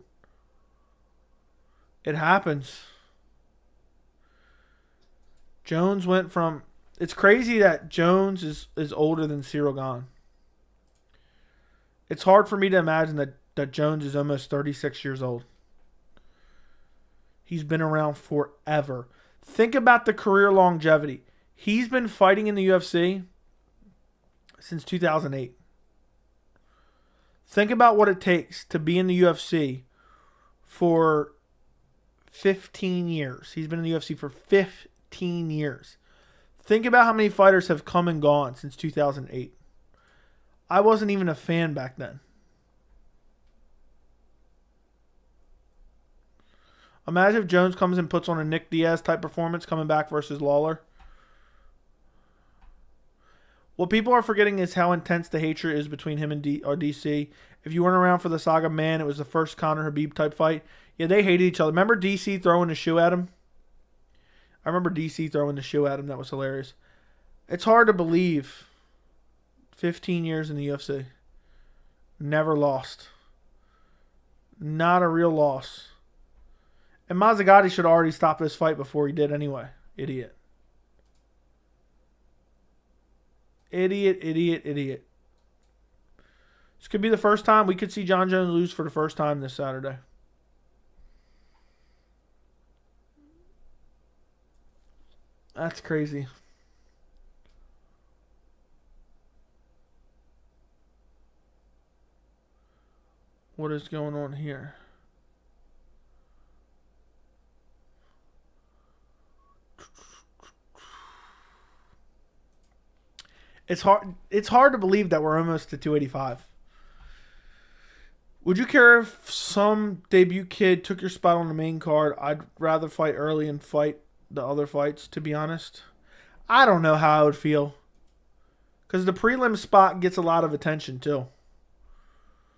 It happens. Jones went from... It's crazy that Jones is older than Ciryl Gane. It's hard for me to imagine that Jones is almost 36 years old. He's been around forever. Think about the career longevity. He's been fighting in the UFC since 2008. Think about what it takes to be in the UFC for 15 years. He's been in the UFC for 15 years. Think about how many fighters have come and gone since 2008. I wasn't even a fan back then. Imagine if Jones comes and puts on a Nick Diaz type performance coming back versus Lawler. What people are forgetting is how intense the hatred is between him and DC. If you weren't around for the saga, man, it was the first Conor Khabib type fight. Yeah, they hated each other. Remember DC throwing the shoe at him? I remember DC throwing the shoe at him. That was hilarious. It's hard to believe. 15 years in the UFC. Never lost. Not a real loss. And Mazzagatti should already stop this fight before he did anyway. Idiot. Idiot, idiot, idiot. This could be the first time we could see Jon Jones lose for the first time this Saturday. That's crazy. What is going on here? It's hard to believe that we're almost to 285. Would you care if some debut kid took your spot on the main card? I'd rather fight early and fight the other fights, to be honest. I don't know how I would feel. Because the prelim spot gets a lot of attention, too.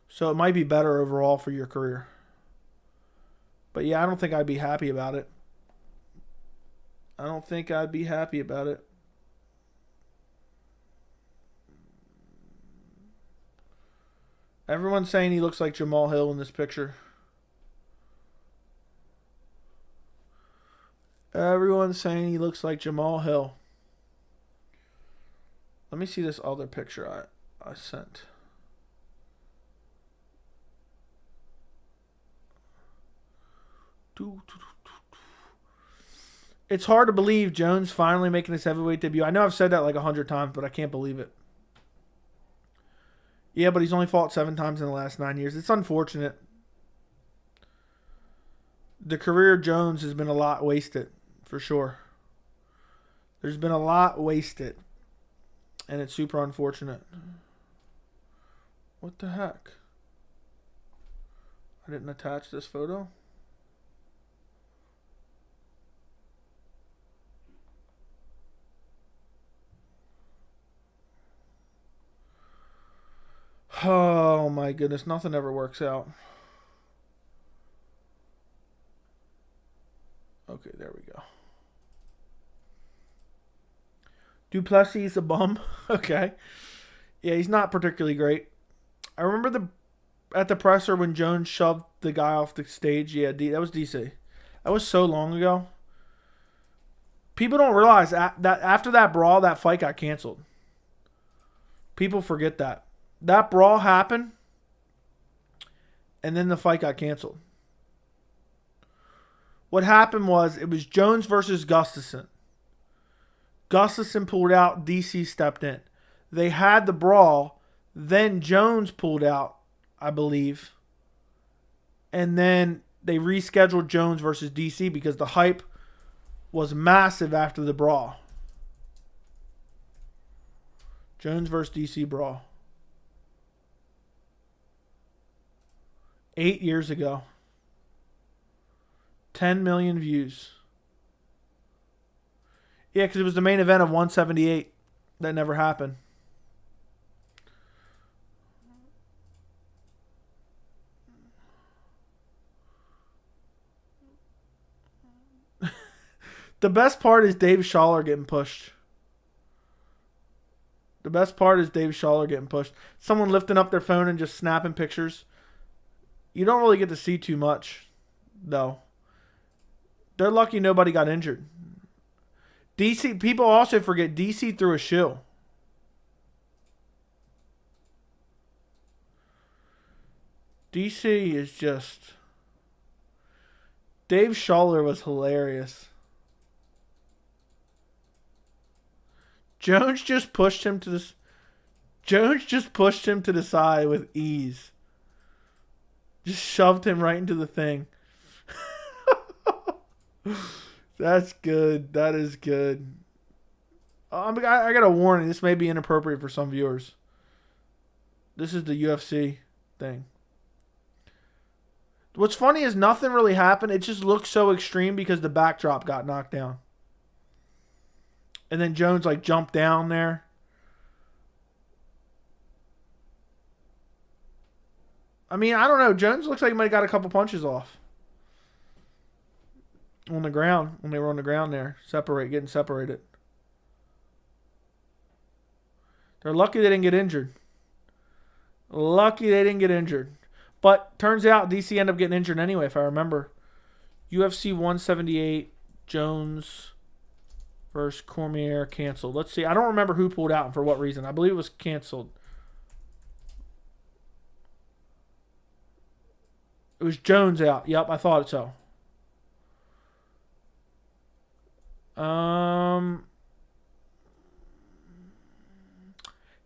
So it might be better overall for your career. But yeah, I don't think I'd be happy about it. I don't think I'd be happy about it. Everyone's saying he looks like Jamal Hill in this picture. Everyone's saying he looks like Jamal Hill. Let me see this other picture I sent. It's hard to believe Jones finally making his heavyweight debut. I know I've said that like 100 times, but I can't believe it. Yeah, but he's only fought 7 times in the last 9 years. It's unfortunate. The career of Jones has been a lot wasted, for sure. There's been a lot wasted. And it's super unfortunate. What the heck? I didn't attach this photo. Oh my goodness, nothing ever works out. Okay, there we go. Duplessis is a bum. Okay. Yeah, he's not particularly great. I remember at the presser when Jones shoved the guy off the stage. Yeah, that was DC. That was so long ago. People don't realize that after that brawl, that fight got canceled. People forget that. That brawl happened, and then the fight got canceled. What happened was it was Jones versus Gustafsson. Gustafsson pulled out, DC stepped in. They had the brawl, then Jones pulled out, I believe. And then they rescheduled Jones versus DC because the hype was massive after the brawl. Jones versus DC brawl. 8 years ago. 10 million views. Yeah, because it was the main event of 178. That never happened. The best part is Dave Schaller getting pushed. The best part is Dave Schaller getting pushed. Someone lifting up their phone and just snapping pictures. You don't really get to see too much, though. They're lucky nobody got injured. DC, people also forget DC threw a shoe. DC is just... Dave Schuller was hilarious. Jones just pushed him to the side with ease. Just shoved him right into the thing. That's good. That is good. I got a warning. This may be inappropriate for some viewers. This is the UFC thing. What's funny is nothing really happened. It just looked so extreme because the backdrop got knocked down. And then Jones like jumped down there. I mean, I don't know. Jones looks like he might have got a couple punches off. On the ground. When they were on the ground there. Getting separated. They're lucky they didn't get injured. Lucky they didn't get injured. But turns out DC ended up getting injured anyway, if I remember. UFC 178, Jones versus Cormier canceled. Let's see. I don't remember who pulled out and for what reason. I believe it was canceled. It was Jones out. Yep, I thought so.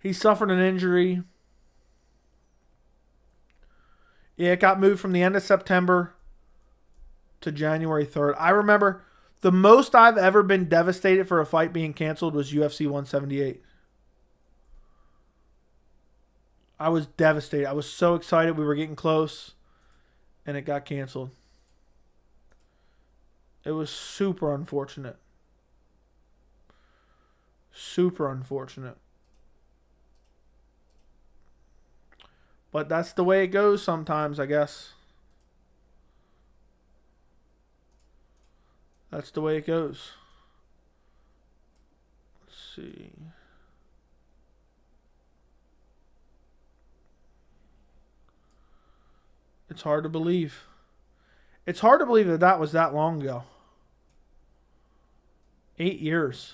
He suffered an injury. Yeah, it got moved from the end of September to January 3rd. I remember the most I've ever been devastated for a fight being canceled was UFC 178. I was devastated. I was so excited. We were getting close, and it got canceled. It was super unfortunate. Super unfortunate. But that's the way it goes sometimes, I guess. That's the way it goes. Let's see. It's hard to believe. It's hard to believe that that was that long ago. 8 years.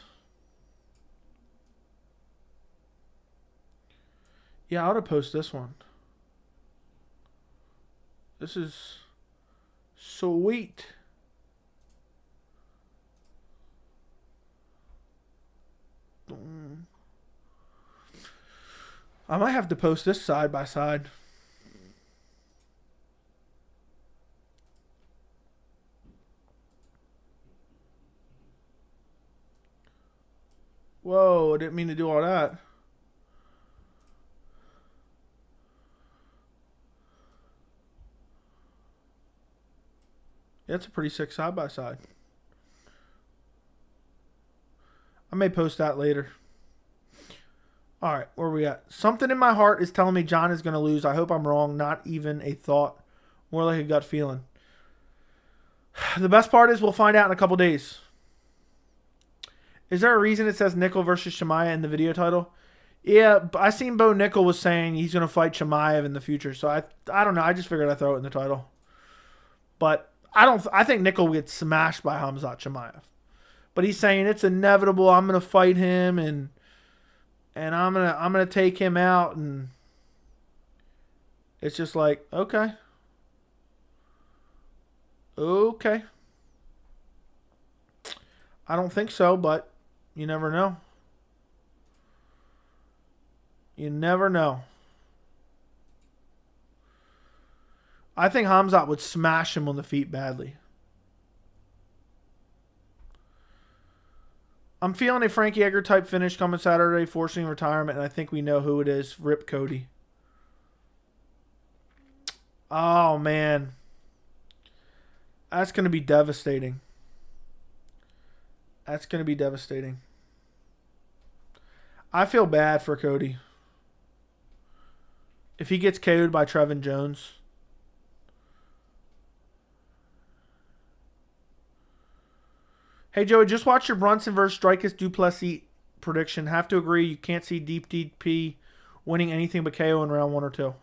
Yeah, I ought to post this one. This is sweet. I might have to post this side by side. Whoa, I didn't mean to do all that. Yeah, it's a pretty sick side by side. I may post that later. All right, where are we at? Something in my heart is telling me Jon is going to lose. I hope I'm wrong. Not even a thought. More like a gut feeling. The best part is we'll find out in a couple days. Is there a reason it says Nickal versus Chimaev in the video title? Yeah, I seen Bo Nickal was saying he's going to fight Chimaev in the future. So I don't know. I just figured I'd throw it in the title. But I think Nickal gets smashed by Khamzat Chimaev. But he's saying it's inevitable. I'm going to fight him and I'm going to take him out, and it's just like, okay. Okay. I don't think so, but you never know. You never know. I think Khamzat would smash him on the feet badly. I'm feeling a Frankie Edgar type finish coming Saturday, forcing retirement, and I think we know who it is. Rip Cody. Oh, man. That's going to be devastating. That's going to be devastating. I feel bad for Cody. If he gets KO'd by Trevin Jones. Hey, Joey, just watch your Brunson versus Strikeus Duplessis prediction. Have to agree, you can't see Deep DP winning anything but KO in round 1 or 2.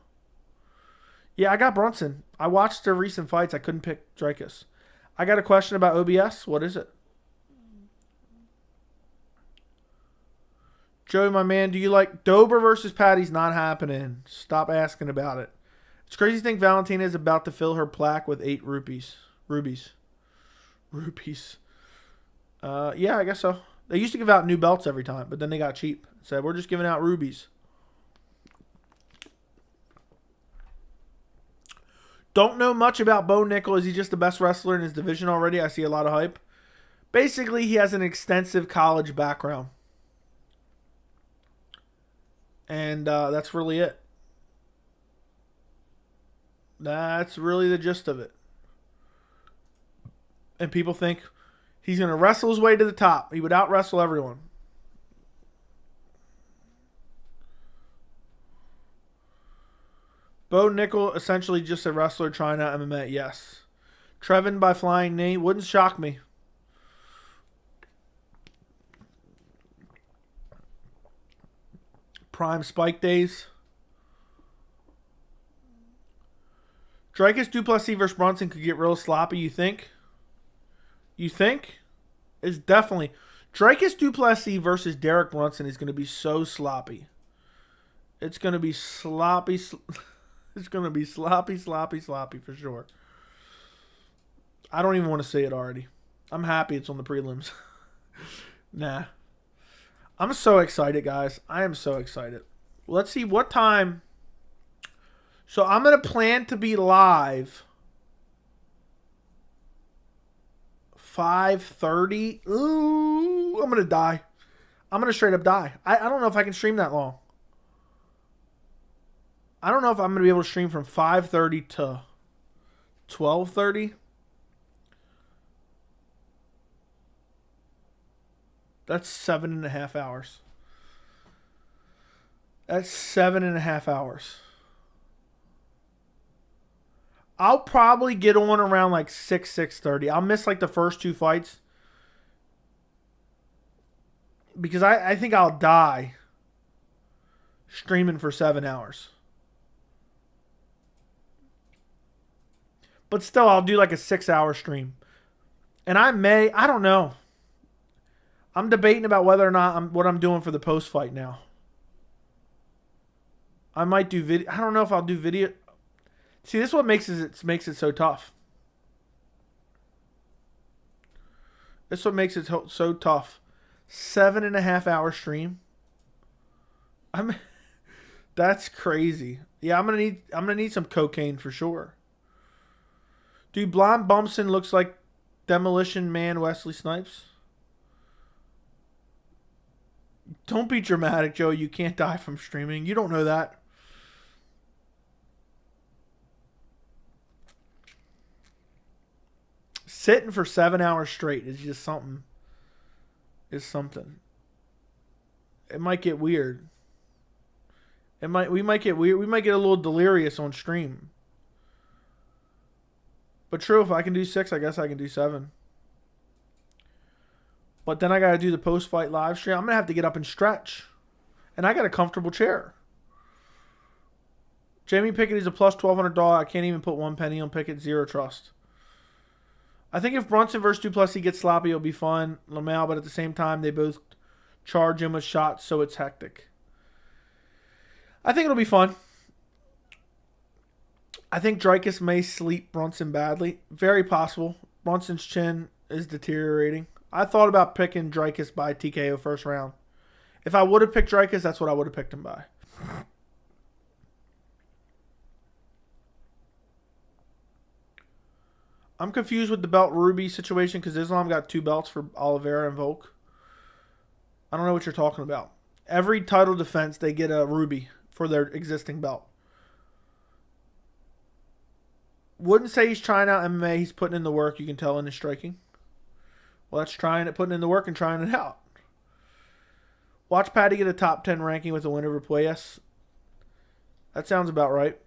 Yeah, I got Brunson. I watched their recent fights. I couldn't pick Strikeus. I got a question about OBS. What is it? Joey, my man, do you like Dober versus Patty's not happening? Stop asking about it. It's crazy to think Valentina is about to fill her plaque with 8 rubies. Rupees. Yeah, I guess so. They used to give out new belts every time, but then they got cheap. Said, we're just giving out rubies. Don't know much about Bo Nickal. Is he just the best wrestler in his division already? I see a lot of hype. Basically, he has an extensive college background. And that's really it. That's really the gist of it. And people think he's going to wrestle his way to the top. He would out-wrestle everyone. Bo Nickal, essentially just a wrestler trying out MMA. Yes. Trevin by flying knee. Wouldn't shock me. Prime Spike days. Dricus Du Plessis versus Brunson could get real sloppy, you think? You think? It's definitely... Dricus Du Plessis versus Derek Brunson is going to be so sloppy. It's going to be sloppy... It's going to be sloppy for sure. I don't even want to say it already. I'm happy it's on the prelims. Nah. I'm so excited, guys. I am so excited. Let's see what time. So I'm going to plan to be live 5:30. Ooh, I'm going to die. I'm going to straight up die. I don't know if I can stream that long. I don't know if I'm going to be able to stream from 5:30 to 12:30. That's 7.5 hours. That's 7.5 hours. I'll probably get on around like 6:30. I'll miss like the first two fights. Because I think I'll die streaming for 7 hours. But still, I'll do like a 6-hour stream. And I don't know. I'm debating about whether or not what I'm doing for the post-fight now. I might do video. I don't know if I'll do video. See, this is what makes it so tough. This is what makes it so tough. 7.5 hour stream. That's crazy. Yeah, I'm gonna need some cocaine for sure. Dude, Blonde Bumpson looks like Demolition Man Wesley Snipes. Don't be dramatic, Joe. You can't die from streaming. You don't know that. Sitting for 7 hours straight is just something. Is something. It might get weird. We might get weird. We might get a little delirious on stream. But true, if I can do 6, I guess I can do 7. But then I got to do the post-fight live stream. I'm going to have to get up and stretch. And I got a comfortable chair. Jamie Pickett is a plus $1,200. I can't even put 1 penny on Pickett. Zero trust. I think if Brunson versus Du Plessis gets sloppy, it'll be fun. Lamau, but at the same time, they both charge him with shots, so it's hectic. I think it'll be fun. I think Dricus may sleep Brunson badly. Very possible. Brunson's chin is deteriorating. I thought about picking Dricus by TKO first round. If I would have picked Dricus, that's what I would have picked him by. I'm confused with the belt Ruby situation because Islam got 2 belts for Oliveira and Volk. I don't know what you're talking about. Every title defense, they get a Ruby for their existing belt. Wouldn't say he's trying out MMA. He's putting in the work. You can tell in his striking. Well, that's putting in the work and trying it out. Watch Patty get a top 10 ranking with a win over Puelles. That sounds about right.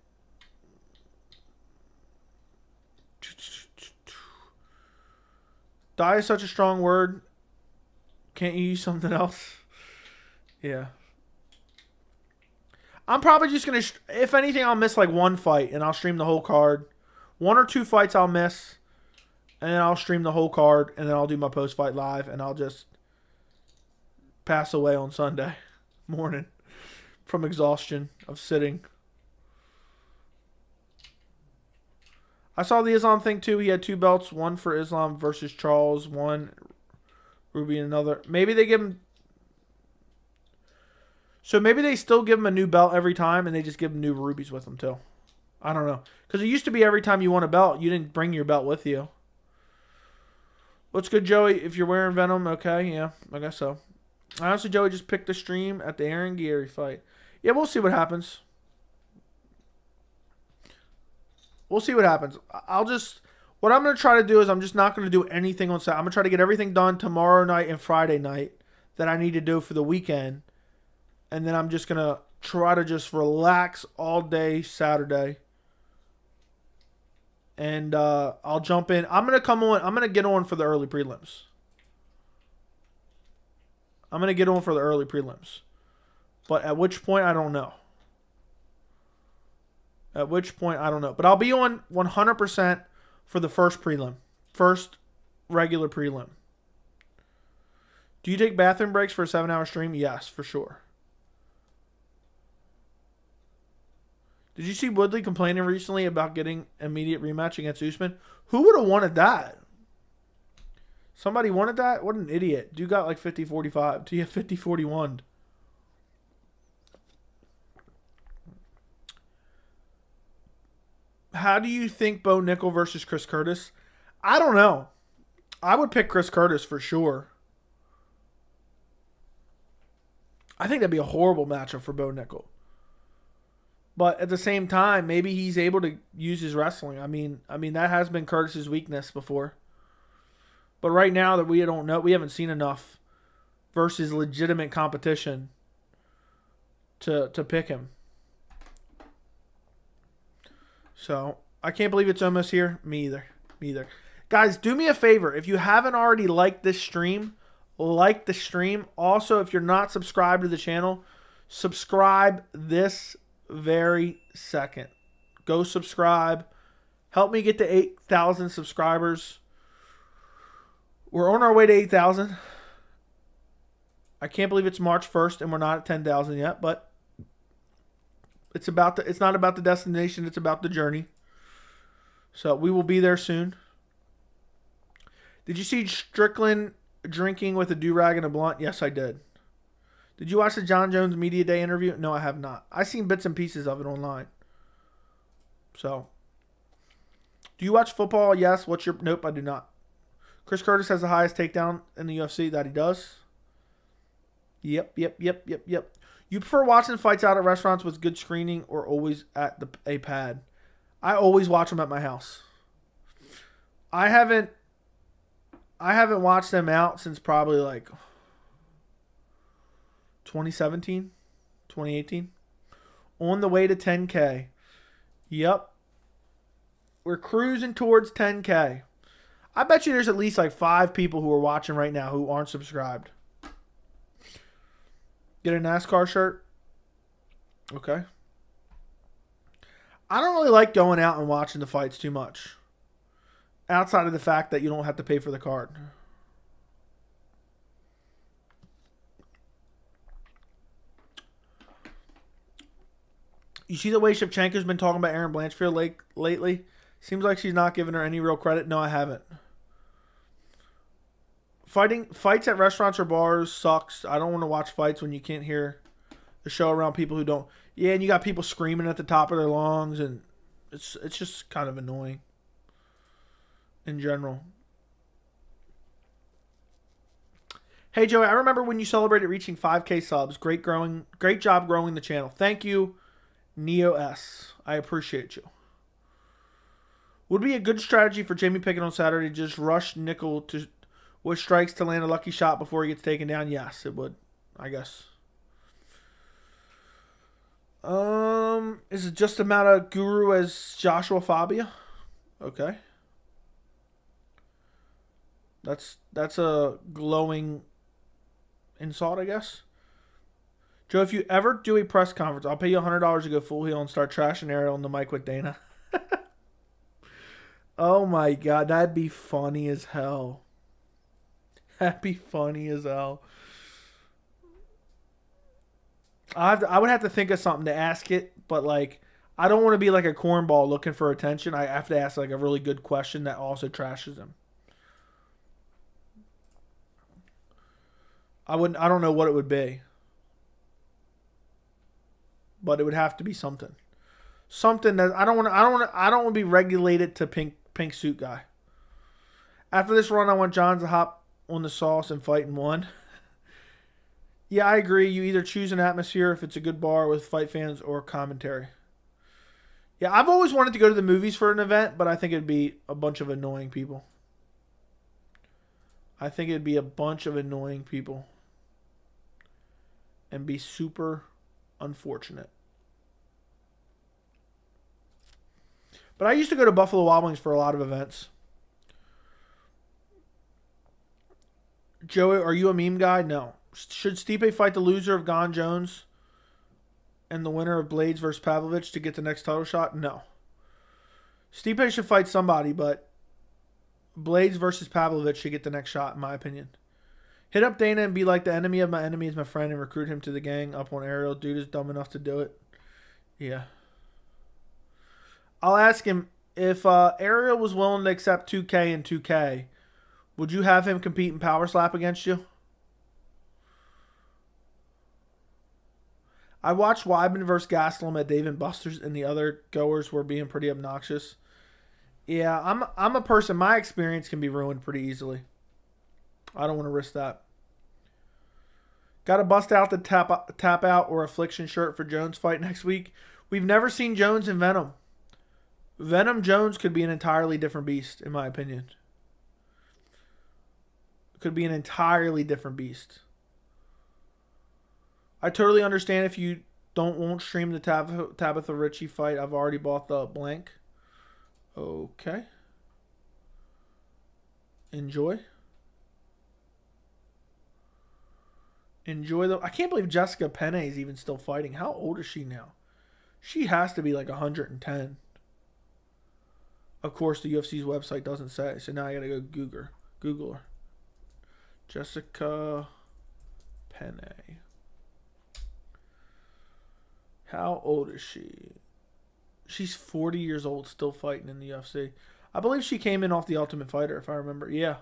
Die is such a strong word. Can't you use something else? Yeah. I'm probably just going to... If anything, I'll miss like 1 fight and I'll stream the whole card. 1 or 2 fights I'll miss. And then I'll stream the whole card. And then I'll do my post-fight live. And I'll just pass away on Sunday morning from exhaustion of sitting. I saw the Islam thing too. He had 2 belts, one for Islam versus Charles, one Ruby, another. Maybe they give him. So maybe they still give him a new belt every time, and they just give him new rubies with them too. I don't know, because it used to be every time you won a belt, you didn't bring your belt with you. What's good, Joey? If you're wearing Venom, okay, yeah, I guess so. Honestly, Joey just picked the stream at the Aaron Gary fight. Yeah, we'll see what happens. We'll see what happens. What I'm going to try to do is I'm just not going to do anything on Saturday. I'm going to try to get everything done tomorrow night and Friday night that I need to do for the weekend. And then I'm just going to try to just relax all day Saturday. And I'll jump in. I'm going to come on. I'm going to get on for the early prelims. But at which point, I don't know. But I'll be on 100% for the first prelim. First regular prelim. Do you take bathroom breaks for a 7-hour stream? Yes, for sure. Did you see Woodley complaining recently about getting immediate rematch against Usman? Who would have wanted that? Somebody wanted that? What an idiot. Dude got like 50-45. Do you have 50-41? How do you think Bo Nickal versus Chris Curtis? I don't know. I would pick Chris Curtis for sure. I think that'd be a horrible matchup for Bo Nickal. But at the same time, maybe he's able to use his wrestling. I mean that has been Curtis's weakness before. But right now that we don't know, we haven't seen enough versus legitimate competition to pick him. So, I can't believe it's almost here. Me either. Guys, do me a favor. If you haven't already liked this stream, like the stream. Also, if you're not subscribed to the channel, subscribe this very second. Go subscribe. Help me get to 8,000 subscribers. We're on our way to 8,000. I can't believe it's March 1st and we're not at 10,000 yet, but it's not about the destination, it's about the journey. So we will be there soon. Did you see Strickland drinking with a do-rag and a blunt? Yes, I did. Did you watch the Jon Jones Media Day interview? No, I have not. I've seen bits and pieces of it online. So, do you watch football? Yes. What's your... Nope, I do not. Chris Curtis has the highest takedown in the UFC. That he does. Yep. You prefer watching fights out at restaurants with good screening or always at a pad? I always watch them at my house. I haven't watched them out since probably like 2017, 2018. On the way to 10K. Yep. We're cruising towards 10K. I bet you there's at least like 5 people who are watching right now who aren't subscribed. Get a NASCAR shirt? Okay. I don't really like going out and watching the fights too much. Outside of the fact that you don't have to pay for the card. You see the way Shevchenko's been talking about Erin Blanchfield lately? Seems like she's not giving her any real credit. No, I haven't. Fights at restaurants or bars sucks. I don't want to watch fights when you can't hear the show around people who don't. Yeah, and you got people screaming at the top of their lungs, and it's just kind of annoying in general. Hey, Joey, I remember when you celebrated reaching 5K subs. Great job growing the channel. Thank you, Neo S. I appreciate you. Would be a good strategy for Jamie Pickett on Saturday to just rush Nickal with strikes to land a lucky shot before he gets taken down? Yes, it would, I guess. Is it just about a guru as Joshua Fabia? Okay. That's a glowing insult, I guess. Joe, if you ever do a press conference, I'll pay you $100 to go full heel and start trashing Ariel on the mic with Dana. Oh my God, that'd be funny as hell. That'd be funny as hell. I would have to think of something to ask it, but like, I don't want to be like a cornball looking for attention. I have to ask like a really good question that also trashes him. I don't know what it would be. But it would have to be something. Something that I don't want to be regulated to pink suit guy. After this run, I want Jon to hop on the sauce and fight in one. Yeah, I agree. You either choose an atmosphere if it's a good bar with fight fans or commentary. Yeah, I've always wanted to go to the movies for an event, but I think it'd be a bunch of annoying people. I think it'd be a bunch of annoying people. And be super unfortunate. But I used to go to Buffalo Wild Wings for a lot of events. Joey, are you a meme guy? No. Should Stipe fight the loser of Jon Jones and the winner of Blades versus Pavlovich to get the next title shot? No. Stipe should fight somebody, but Blades versus Pavlovich should get the next shot, in my opinion. Hit up Dana and be like, the enemy of my enemy is my friend, and recruit him to the gang up on Ariel. Dude is dumb enough to do it. Yeah. I'll ask him, if Ariel was willing to accept 2K and 2K, would you have him compete in Power Slap against you? I watched Weidman versus Gastelum at Dave & Buster's, and the other goers were being pretty obnoxious. Yeah, I'm a person, my experience can be ruined pretty easily. I don't want to risk that. Got to bust out the tap out or affliction shirt for Jones fight next week. We've never seen Jones in Venom. Venom Jones could be an entirely different beast, in my opinion. Could be an entirely different beast. I totally understand if you won't stream the Tabitha Ritchie fight. I've already bought the blank. Okay. Enjoy. I can't believe Jessica Penne is even still fighting. How old is she now? She has to be like 110. Of course, the UFC's website doesn't say, so now I gotta go Google her. Jessica Penne. How old is she? She's 40 years old, still fighting in the UFC. I believe she came in off the Ultimate Fighter, if I remember. Yeah.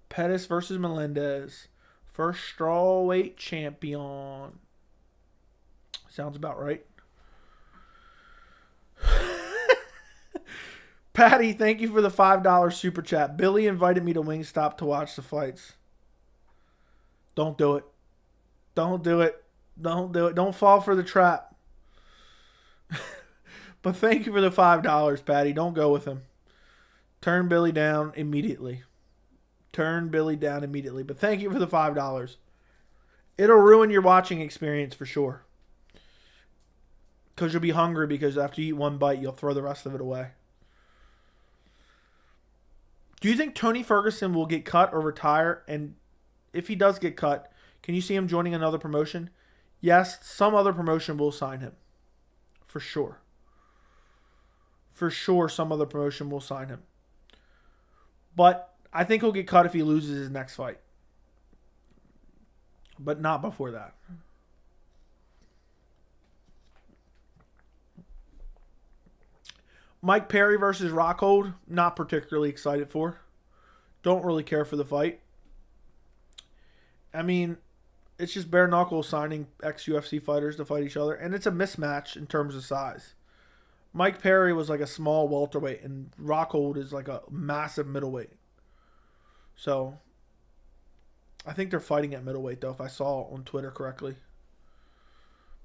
Pettis versus Melendez. First strawweight champion. Sounds about right. Patty, thank you for the $5 super chat. Billy invited me to Wingstop to watch the fights. Don't do it. Don't do it. Don't do it. Don't fall for the trap. But thank you for the $5, Patty. Don't go with him. Turn Billy down immediately. Turn Billy down immediately. But thank you for the $5. It'll ruin your watching experience for sure. Because you'll be hungry because after you eat one bite, you'll throw the rest of it away. Do you think Tony Ferguson will get cut or retire? And if he does get cut, can you see him joining another promotion? Yes, some other promotion will sign him. For sure. For sure, some other promotion will sign him. But I think he'll get cut if he loses his next fight. But not before that. Mike Perry versus Rockhold, not particularly excited for. Don't really care for the fight. I mean, it's just bare knuckles signing ex-UFC fighters to fight each other, and it's a mismatch in terms of size. Mike Perry was like a small welterweight, and Rockhold is like a massive middleweight. So, I think they're fighting at middleweight, though, if I saw on Twitter correctly.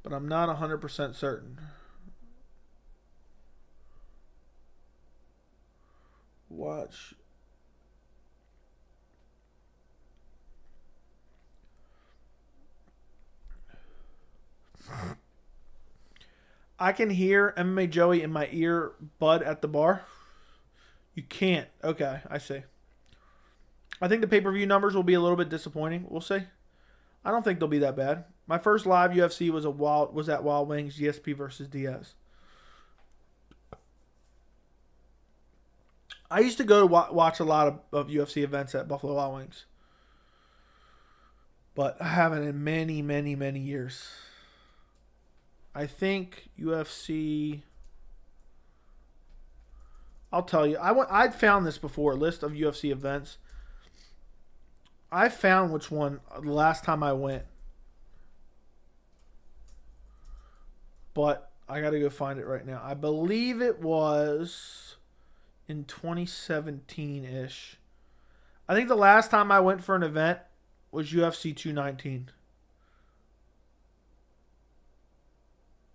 But I'm not 100% certain. Watch. I can hear MMA Joey in my ear bud at the bar. You can't. Okay, I see. I think the pay-per-view numbers will be a little bit disappointing. We'll see. I don't think they'll be that bad. My first live UFC was at Wild Wings, GSP versus Diaz. I used to go to watch a lot of UFC events at Buffalo Wild Wings. But I haven't in many, many, many years. I think UFC. I'll tell you. I'd found this before. A list of UFC events. I found which one the last time I went. But I got to go find it right now. I believe it was in 2017-ish. I think the last time I went for an event was UFC 219.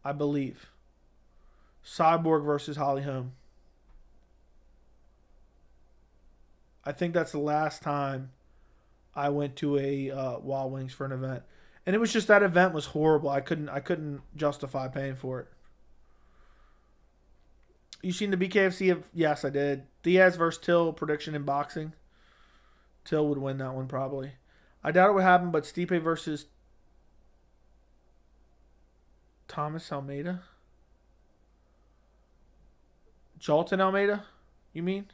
I believe. Cyborg versus Holly Holm. I think that's the last time I went to a Wild Wings for an event. And it was just that event was horrible. I couldn't justify paying for it. You seen the BKFC? Yes, I did. Diaz versus Till prediction in boxing. Till would win that one probably. I doubt it would happen, but Stipe versus Thomas Almeida? Jalton Almeida? You mean?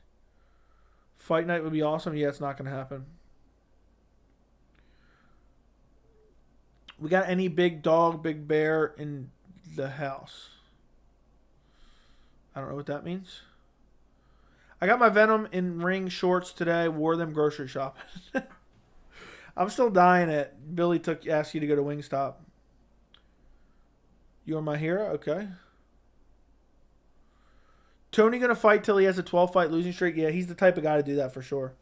Fight night would be awesome. Yeah, it's not going to happen. We got any big dog, big bear in the house? I don't know what that means. I got my Venom in ring shorts today. Wore them grocery shopping. I'm still dying it. Billy asked you to go to Wingstop. You're my hero? Okay. Tony going to fight till he has a 12-fight losing streak? Yeah, he's the type of guy to do that for sure.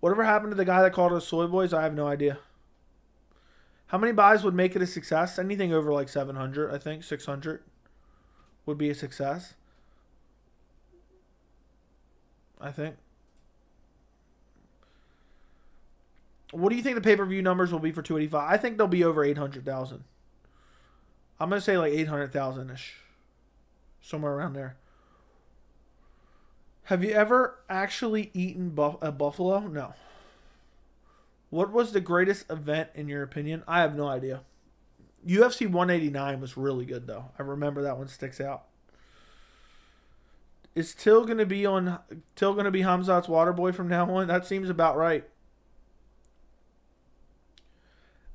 Whatever happened to the guy that called us soy boys, I have no idea. How many buys would make it a success? Anything over like 700, I think. 600 would be a success. I think. What do you think the pay-per-view numbers will be for 285? I think they'll be over 800,000. I'm going to say like 800,000-ish. Somewhere around there. Have you ever actually eaten a buffalo? No. What was the greatest event in your opinion? I have no idea. UFC 189 was really good though. I remember that one sticks out. Is Till gonna be Khamzat's water boy from now on? That seems about right.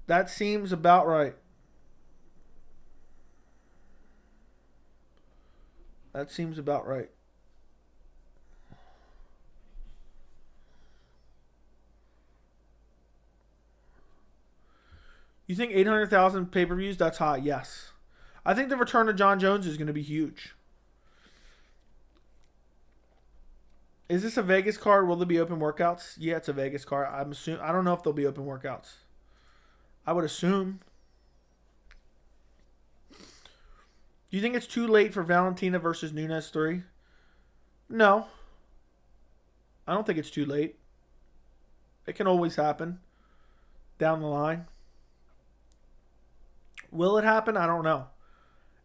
That seems about right. That seems about right. You think 800,000 pay-per-views? That's high. Yes. I think the return of Jon Jones is going to be huge. Is this a Vegas card? Will there be open workouts? Yeah, it's a Vegas card. I don't know if there'll be open workouts. I would assume. Do you think it's too late for Valentina versus Nunes 3? No. I don't think it's too late. It can always happen down the line. Will it happen? I don't know.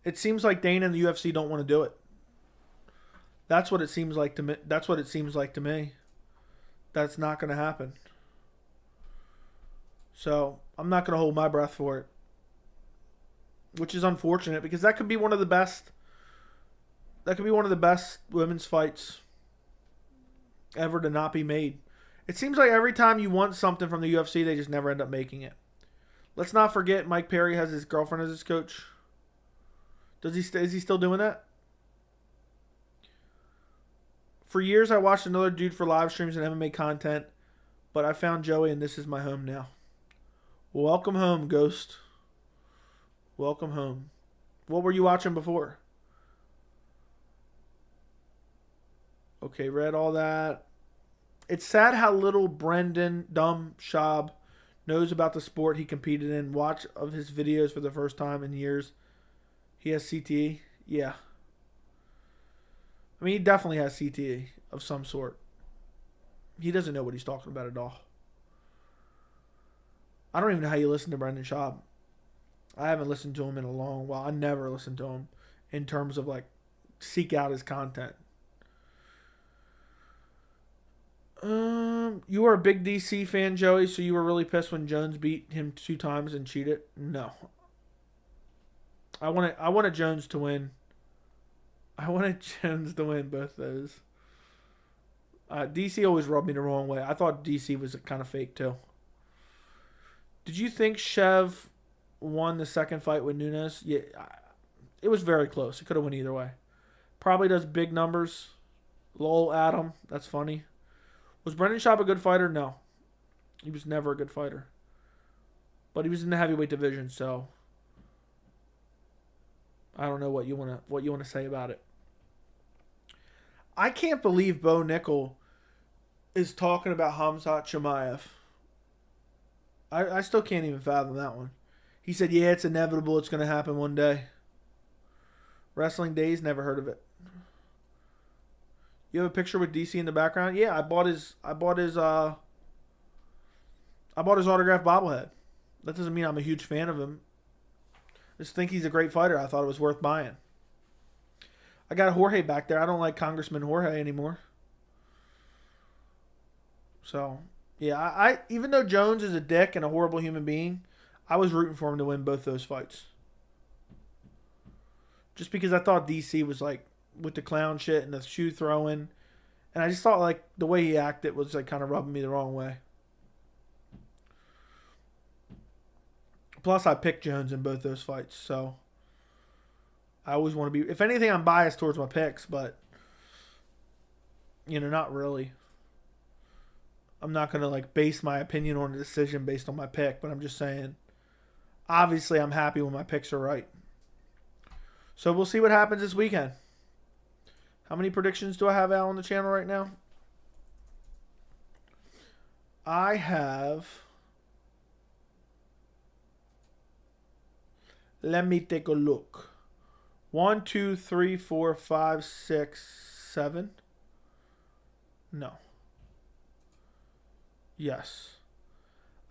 It seems like Dana and the UFC don't want to do it. That's what it seems like to me. That's what it seems like to me. That's not going to happen. So I'm not going to hold my breath for it, which is unfortunate because that could be one of the best. That could be one of the best women's fights ever to not be made. It seems like every time you want something from the UFC, they just never end up making it. Let's not forget Mike Perry has his girlfriend as his coach. Is he still doing that? For years, I watched another dude for live streams and MMA content, but I found Joey and this is my home now. Welcome home, Ghost. Welcome home. What were you watching before? Okay, read all that. It's sad how little Brendan Shab knows about the sport he competed in. Watch of his videos for the first time in years. He has CTE? Yeah. I mean, he definitely has CTE of some sort. He doesn't know what he's talking about at all. I don't even know how you listen to Brendan Schaub. I haven't listened to him in a long while. I never listened to him in terms of like seek out his content. You were a big DC fan, Joey, so you were really pissed when Jones beat him 2 times and cheated? No. I wanted Jones to win. I wanted Jones to win both those. DC always rubbed me the wrong way. I thought DC was kind of fake too. Did you think Chev won the second fight with Nunes. Yeah, it was very close. It could have went either way. Probably does big numbers. Lol, Adam. That's funny. Was Brendan Schaub a good fighter? No. He was never a good fighter. But he was in the heavyweight division, so I don't know what you want to say about it. I can't believe Bo Nickal is talking about Khamzat Chimaev. I still can't even fathom that one. He said, yeah, it's inevitable. It's going to happen one day. Wrestling Days, never heard of it. You have a picture with DC in the background? Yeah, I bought his autographed bobblehead. That doesn't mean I'm a huge fan of him. I just think he's a great fighter. I thought it was worth buying. I got Jorge back there. I don't like Congressman Jorge anymore. So, yeah, I even though Jones is a dick and a horrible human being, I was rooting for him to win both those fights. Just because I thought DC was like with the clown shit and the shoe throwing, and I just thought like the way he acted was like kind of rubbing me the wrong way. Plus, I picked Jones in both those fights, so I always want to be. If anything, I'm biased towards my picks, but not really. I'm not gonna like base my opinion on a decision based on my pick, but I'm just saying. Obviously, I'm happy when my picks are right. So we'll see what happens this weekend. How many predictions do I have out on the channel right now? I have. Let me take a look. 1, 2, 3, 4, 5, 6, 7. No. Yes.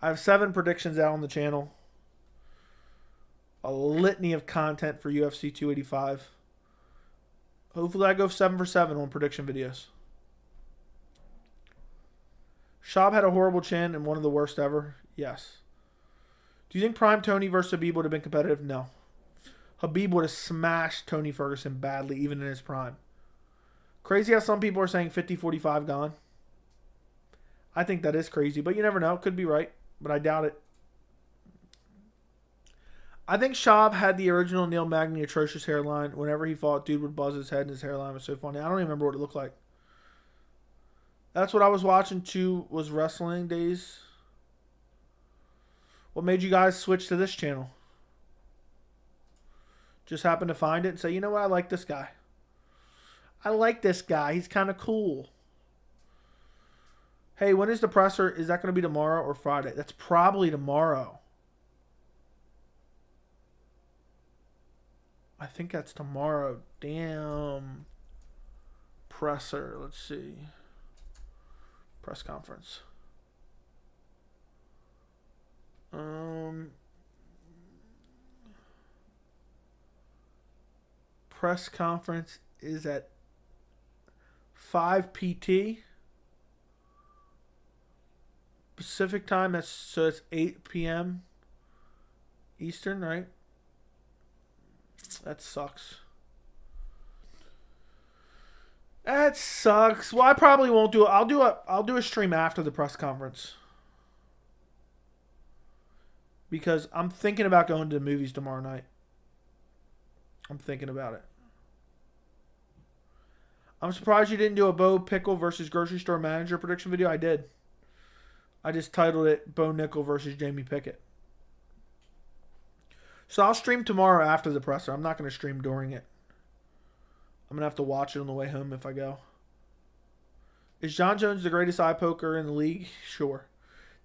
I have 7 predictions out on the channel. A litany of content for UFC 285. Hopefully I go 7 for 7 on prediction videos. Schaub had a horrible chin and one of the worst ever. Yes. Do you think Prime Tony versus Khabib would have been competitive? No. Khabib would have smashed Tony Ferguson badly, even in his prime. Crazy how some people are saying 50-45 gone. I think that is crazy, but you never know. Could be right, but I doubt it. I think Schaub had the original Neil Magny atrocious hairline. Whenever he fought, dude would buzz his head and his hairline was so funny. I don't even remember what it looked like. That's what I was watching too, was Wrestling Days. What made you guys switch to this channel? Just happened to find it and say, you know what, I like this guy. I like this guy. He's kind of cool. Hey, when is the presser? Is that going to be tomorrow or Friday? That's probably tomorrow. I think that's tomorrow. Damn. Presser. Let's see. Press conference. Press conference is at 5 PT Pacific time. So it's 8 p.m. Eastern, right? That sucks. That sucks. Well, I probably won't do it. I'll do a stream after the press conference. Because I'm thinking about going to the movies tomorrow night. I'm thinking about it. I'm surprised you didn't do a Bo Pickle versus grocery store manager prediction video. I did. I just titled it Bo Nickal versus Jamie Pickett. So I'll stream tomorrow after the presser. I'm not going to stream during it. I'm going to have to watch it on the way home if I go. Is Jon Jones the greatest eye poker in the league? Sure.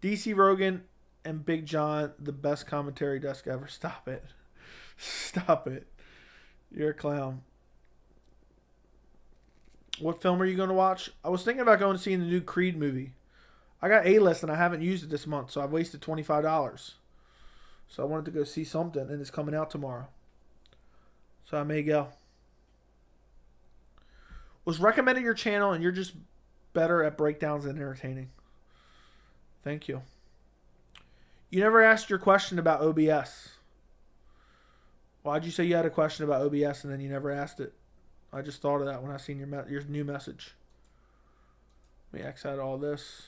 DC Rogan and Big John, the best commentary desk ever. Stop it. Stop it. You're a clown. What film are you going to watch? I was thinking about going to see the new Creed movie. I got A-List and I haven't used it this month, so I've wasted $25. So I wanted to go see something, and it's coming out tomorrow. So I may go. Was recommended your channel, and you're just better at breakdowns than entertaining. Thank you. You never asked your question about OBS. Why'd you say you had a question about OBS and then you never asked it? I just thought of that when I seen your new message. Let me X out all this.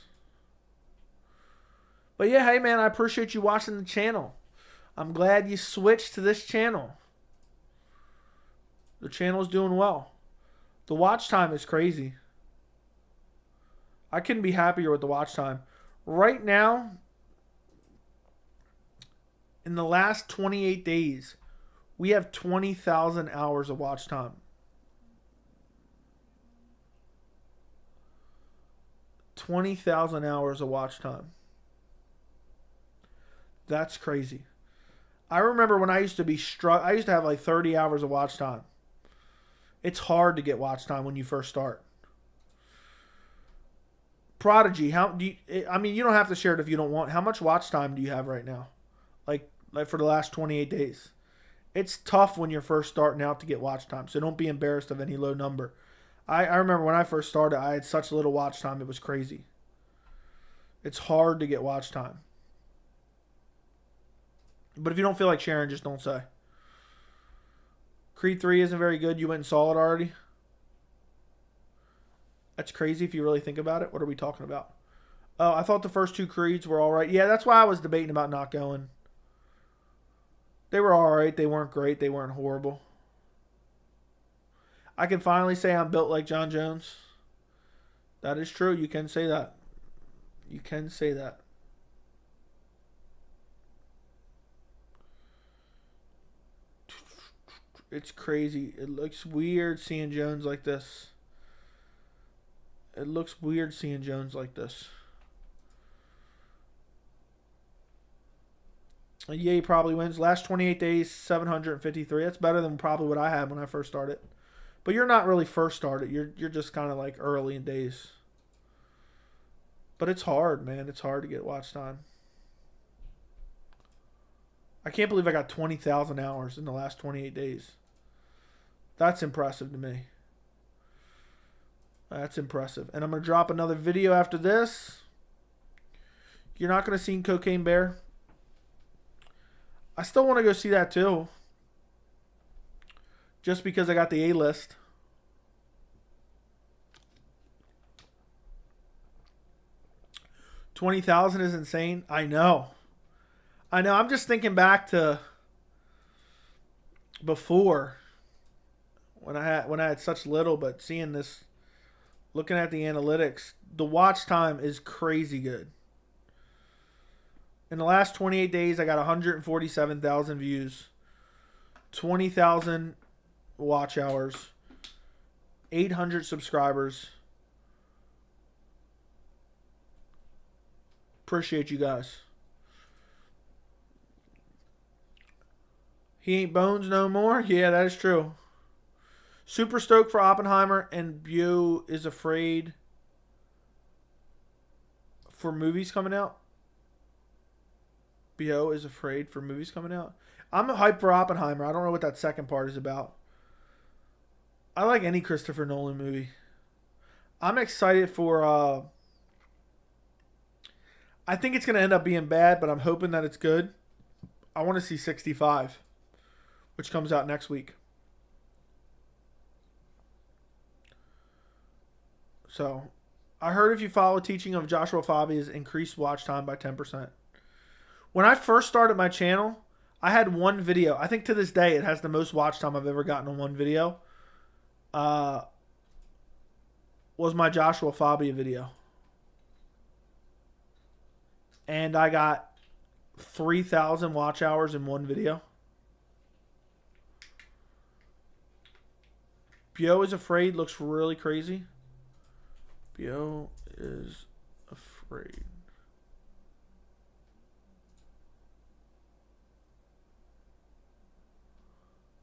But yeah, hey man, I appreciate you watching the channel. I'm glad you switched to this channel. The channel's doing well. The watch time is crazy. I couldn't be happier with the watch time. Right now, in the last 28 days, we have 20,000 hours of watch time. 20,000 hours of watch time. That's crazy. I remember when I used to be I used to have like 30 hours of watch time. It's hard to get watch time when you first start. Prodigy, how do you, I mean, you don't have to share it if you don't want. How much watch time do you have right now? Like for the last 28 days. It's tough when you're first starting out to get watch time, so don't be embarrassed of any low number. I remember when I first started, I had such little watch time, it was crazy. It's hard to get watch time. But if you don't feel like sharing, just don't say. Creed 3 isn't very good. You went and saw it already? That's crazy if you really think about it. What are we talking about? Oh, I thought the first two Creeds were all right. Yeah, that's why I was debating about not going. They were all right. They weren't great. They weren't horrible. I can finally say I'm built like Jon Jones. That is true. You can say that. You can say that. It's crazy. It looks weird seeing Jones like this. It looks weird seeing Jones like this. Yeah, he probably wins. Last 28 days, 753. That's better than probably what I had when I first started. But you're not really first started. You're just kind of like early in days. But it's hard, man. It's hard to get watch time. I can't believe I got 20,000 hours in the last 28 days. That's impressive to me. That's impressive. And I'm going to drop another video after this. You're not going to see Cocaine Bear. I still want to go see that too. Just because I got the A-list. $20,000 is insane. I know. I'm just thinking back to before when I had such little, but seeing this, looking at the analytics, the watch time is crazy good. In the last 28 days, I got 147,000 views, 20,000 watch hours, 800 subscribers. Appreciate you guys. He ain't Bones no more? Yeah, that is true. Super stoked for Oppenheimer, and Bo is afraid for movies coming out. Bo is afraid for movies coming out. I'm hyped for Oppenheimer. I don't know what that second part is about. I like any Christopher Nolan movie. I'm excited for... I think it's going to end up being bad, but I'm hoping that it's good. I want to see 65, which comes out next week. So, I heard if you follow teaching of Joshua Fabia's increased watch time by 10%. When I first started my channel, I had one video. I think to this day it has the most watch time I've ever gotten on one video. Was my Joshua Fabia video. And I got 3,000 watch hours in one video. Bo is afraid looks really crazy. Bo is afraid.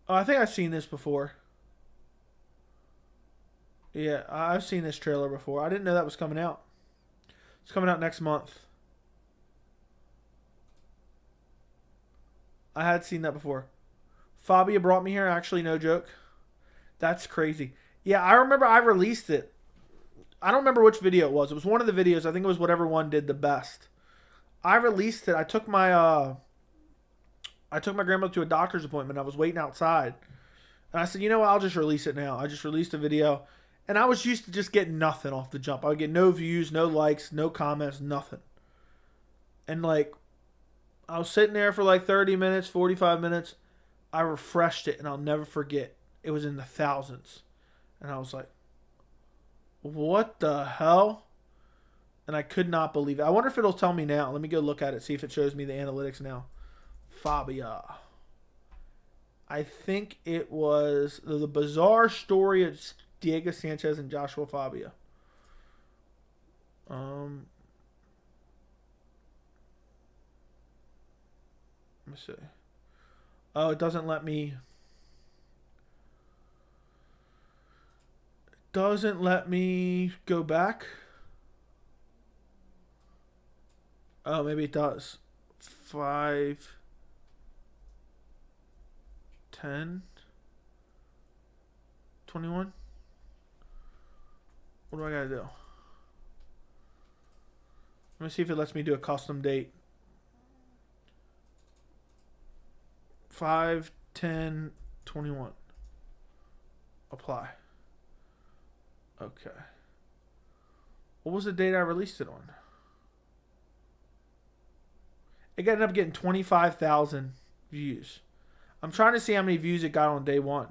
Oh, I think I've seen this before. Yeah, I've seen this trailer before. I didn't know that was coming out. It's coming out next month. I had seen that before. Fabia brought me here. Actually, no joke. That's crazy. Yeah, I remember I released it. I don't remember which video it was. It was one of the videos. I think it was whatever one did the best. I released it. I took my grandmother to a doctor's appointment. I was waiting outside. And I said, you know what? I'll just release it now. I just released a video. And I was used to just getting nothing off the jump. I would get no views, no likes, no comments, nothing. And like I was sitting there for like 30 minutes, 45 minutes. I refreshed it, and I'll never forget. It was in the thousands. And I was like, what the hell? And I could not believe it. I wonder if it'll tell me now. Let me go look at it, see if it shows me the analytics now. Fabia. I think it was the bizarre story of Diego Sanchez and Joshua Fabia. Let me see. Oh, it doesn't let me. Doesn't let me go back. Oh, maybe it does. 5, 10, 21. What do I gotta do? Let me see if it lets me do a custom date. 5, 10, 21. Apply. Okay. What was the date I released it on? It ended up getting 25,000 views. I'm trying to see how many views it got on day one.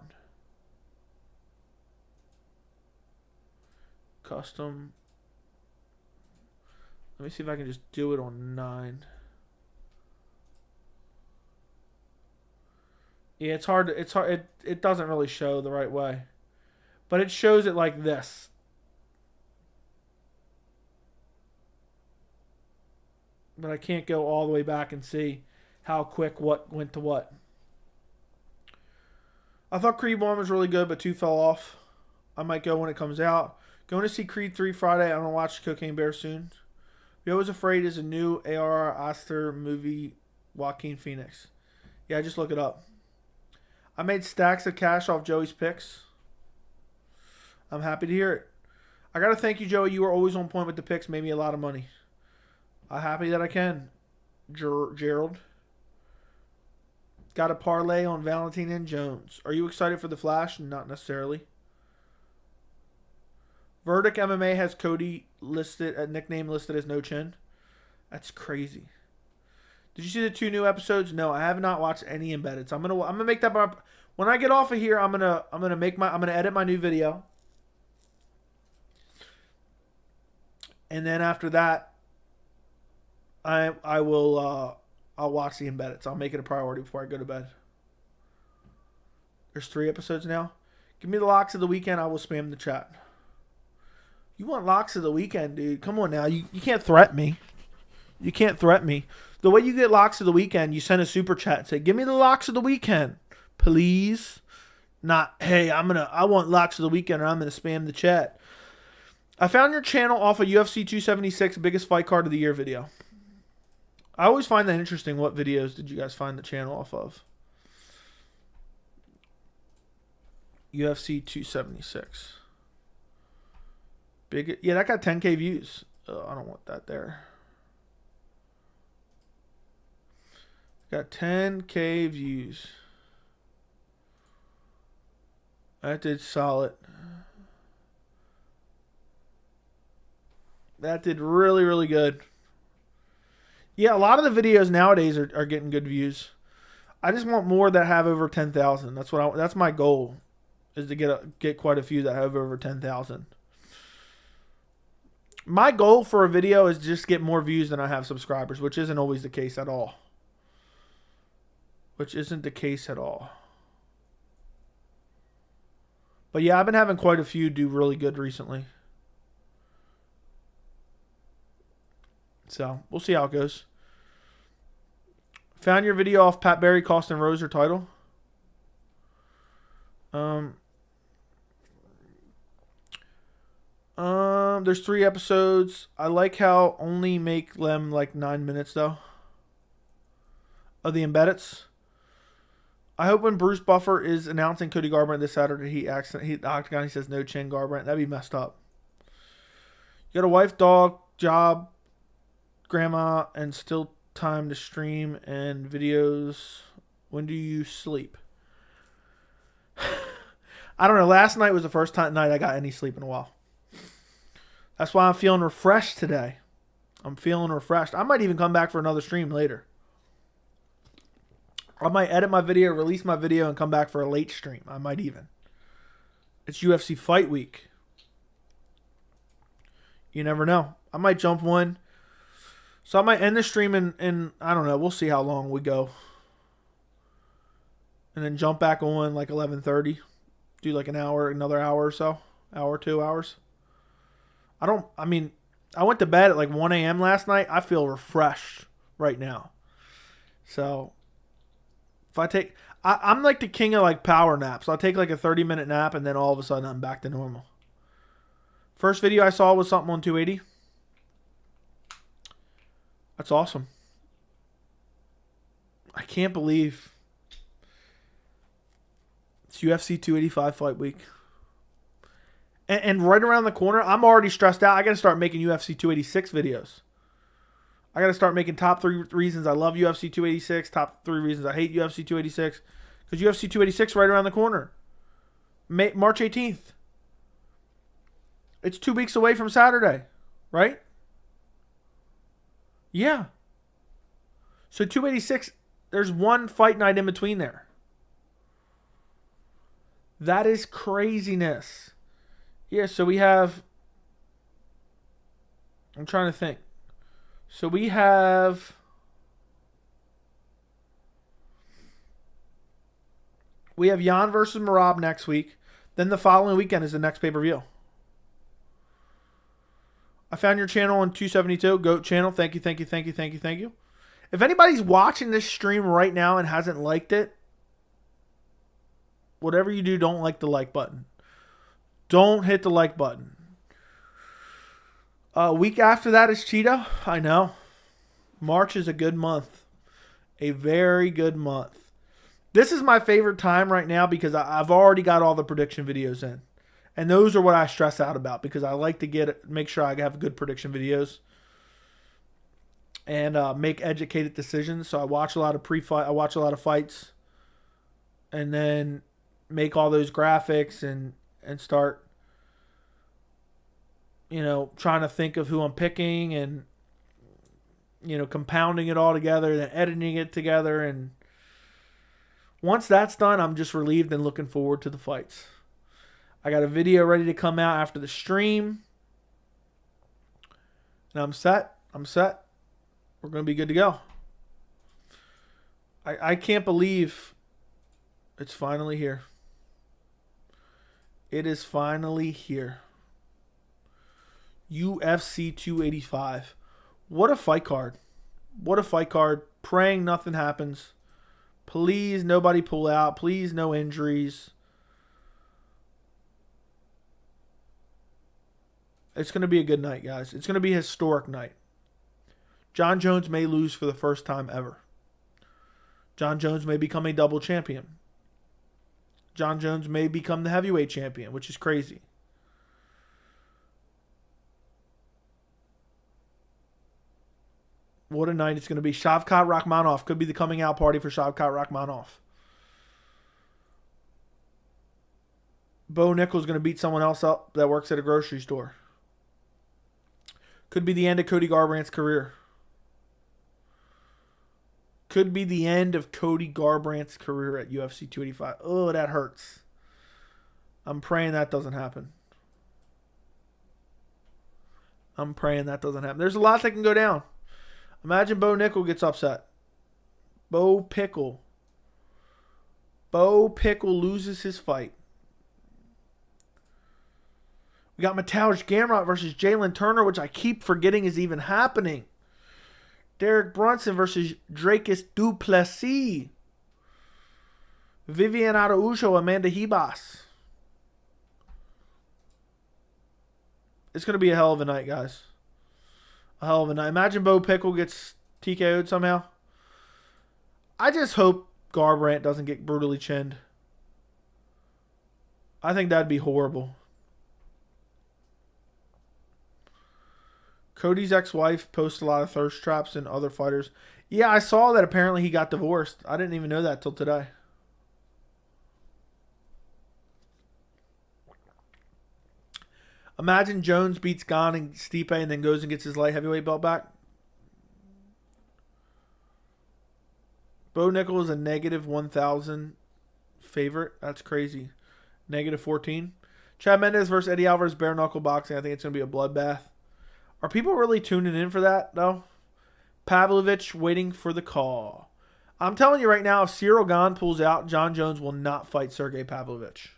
Custom. Let me see if I can just do it on 9. Yeah, it's hard. It's hard. It doesn't really show the right way, but it shows it like this. But I can't go all the way back and see how quick what went to what. I thought Creed 1 was really good, but 2 fell off. I might go when it comes out. Going to see Creed 3 Friday. I'm going to watch Cocaine Bear soon. Yo Was Afraid is a new A.R. Aster movie. Joaquin Phoenix. Yeah, just look it up. I made stacks of cash off Joey's picks. I'm happy to hear it. I got to thank you, Joey. You were always on point with the picks. Made me a lot of money. I'm happy that I can. Gerald. Got a parlay on Valentine and Jones. Are you excited for the Flash? Not necessarily. Verdict MMA has Cody listed, a nickname listed as No Chin. That's crazy. Did you see the 2 new episodes? No, I have not watched any embedded. So I'm gonna make that up. When I get off of here, I'm gonna edit my new video. And then after that, I will I'll watch the embedded. So I'll make it a priority before I go to bed. There's 3 episodes now. Give me the locks of the weekend. I will spam the chat. You want locks of the weekend, dude? Come on now. You can't threaten me. You can't threaten me. The way you get locks of the weekend, you send a super chat and say, "Give me the locks of the weekend, please." Not, "Hey, I want locks of the weekend, or I'm gonna spam the chat." I found your channel off of UFC 276 biggest fight card of the year video. I always find that interesting. What videos did you guys find the channel off of? UFC 276. Big, yeah, that got 10K views. I don't want that there. Got 10K views. That did solid. That did really, really good. Yeah, a lot of the videos nowadays are getting good views. I just want more that have over 10,000. That's my goal, is to get quite a few that have over 10,000. My goal for a video is just get more views than I have subscribers, which isn't always the case at all. But yeah, I've been having quite a few do really good recently. So, we'll see how it goes. Found your video off Pat Barry, Costin Roser title. There's 3 episodes. I like how only make them like 9 minutes though. Of the embeddeds. I hope when Bruce Buffer is announcing Cody Garbrandt this Saturday, the Octagon, he says no chin Garbrandt. That'd be messed up. You got a wife, dog, job, grandma, and still time to stream and videos. When do you sleep? I don't know. Last night was the first night I got any sleep in a while. That's why I'm feeling refreshed today. I'm feeling refreshed. I might even come back for another stream later. I might edit my video, release my video, and come back for a late stream. I might even. It's UFC fight week. You never know. I might jump one. So I might end the stream in I don't know. We'll see how long we go. And then jump back on like 11:30. Do like an hour, another hour or so. Hour, 2 hours. I went to bed at like 1 a.m. last night. I feel refreshed right now. So if I take, I'm like the king of like power naps. I'll take like a 30-minute nap and then all of a sudden I'm back to normal. First video I saw was something on 280. That's awesome. I can't believe it's UFC 285 fight week. And right around the corner, I'm already stressed out. I got to start making UFC 286 videos. I got to start making top 3 reasons I love UFC 286, top 3 reasons I hate UFC 286. Because UFC 286 right around the corner. March 18th. It's 2 weeks away from Saturday, right? Yeah. So 286, there's one fight night in between there. That is craziness. Yeah, so we have, I'm trying to think. So we have Jan versus Merab next week. Then the following weekend is the next pay-per-view. I found your channel on 272, GOAT channel. Thank you. If anybody's watching this stream right now and hasn't liked it, whatever you do, don't like the like button. Don't hit the like button. Week after that is Cheetah. I know. March is a good month. A very good month. This is my favorite time right now because I've already got all the prediction videos in. And those are what I stress out about because I like to make sure I have good prediction videos. And make educated decisions. So I watch a lot of pre-fight. I watch a lot of fights. And then make all those graphics and start, trying to think of who I'm picking and, compounding it all together and then editing it together. And once that's done, I'm just relieved and looking forward to the fights. I got a video ready to come out after the stream. And I'm set. We're going to be good to go. I can't believe it's finally here. It is finally here. UFC 285. What a fight card. Praying nothing happens. Please, nobody pull out. Please, no injuries. It's going to be a good night, guys. It's going to be a historic night. Jon Jones may lose for the first time ever. Jon Jones may become a double champion. Jon Jones may become the heavyweight champion, which is crazy. What a night it's going to be. Shavkat Rakhmonov could be the coming out party for Shavkat Rakhmonov. Bo Nickal is going to beat someone else up that works at a grocery store. Could be the end of Cody Garbrandt's career. Could be the end of Cody Garbrandt's career at UFC 285. Oh, that hurts. I'm praying that doesn't happen. There's a lot that can go down. Imagine Bo Nickal gets upset. Bo Pickle loses his fight. We got Mateusz Gamrot versus Jalen Turner, which I keep forgetting is even happening. Derek Brunson versus Dracus du Plessis. Viviane Araújo, Amanda Ribas. It's going to be a hell of a night, guys. A hell of a night. Imagine Bo Pickle gets TKO'd somehow. I just hope Garbrandt doesn't get brutally chinned. I think that'd be horrible. Cody's ex-wife posts a lot of thirst traps and other fighters. Yeah, I saw that apparently he got divorced. I didn't even know that till today. Imagine Jones beats Gane and Stipe and then goes and gets his light heavyweight belt back. Bo Nickal is a negative 1,000 favorite. That's crazy. Negative 14. Chad Mendes versus Eddie Alvarez, bare knuckle boxing. I think it's going to be a bloodbath. Are people really tuning in for that, though? Pavlovich waiting for the call. I'm telling you right now, if Ciryl Gane pulls out, Jon Jones will not fight Sergey Pavlovich.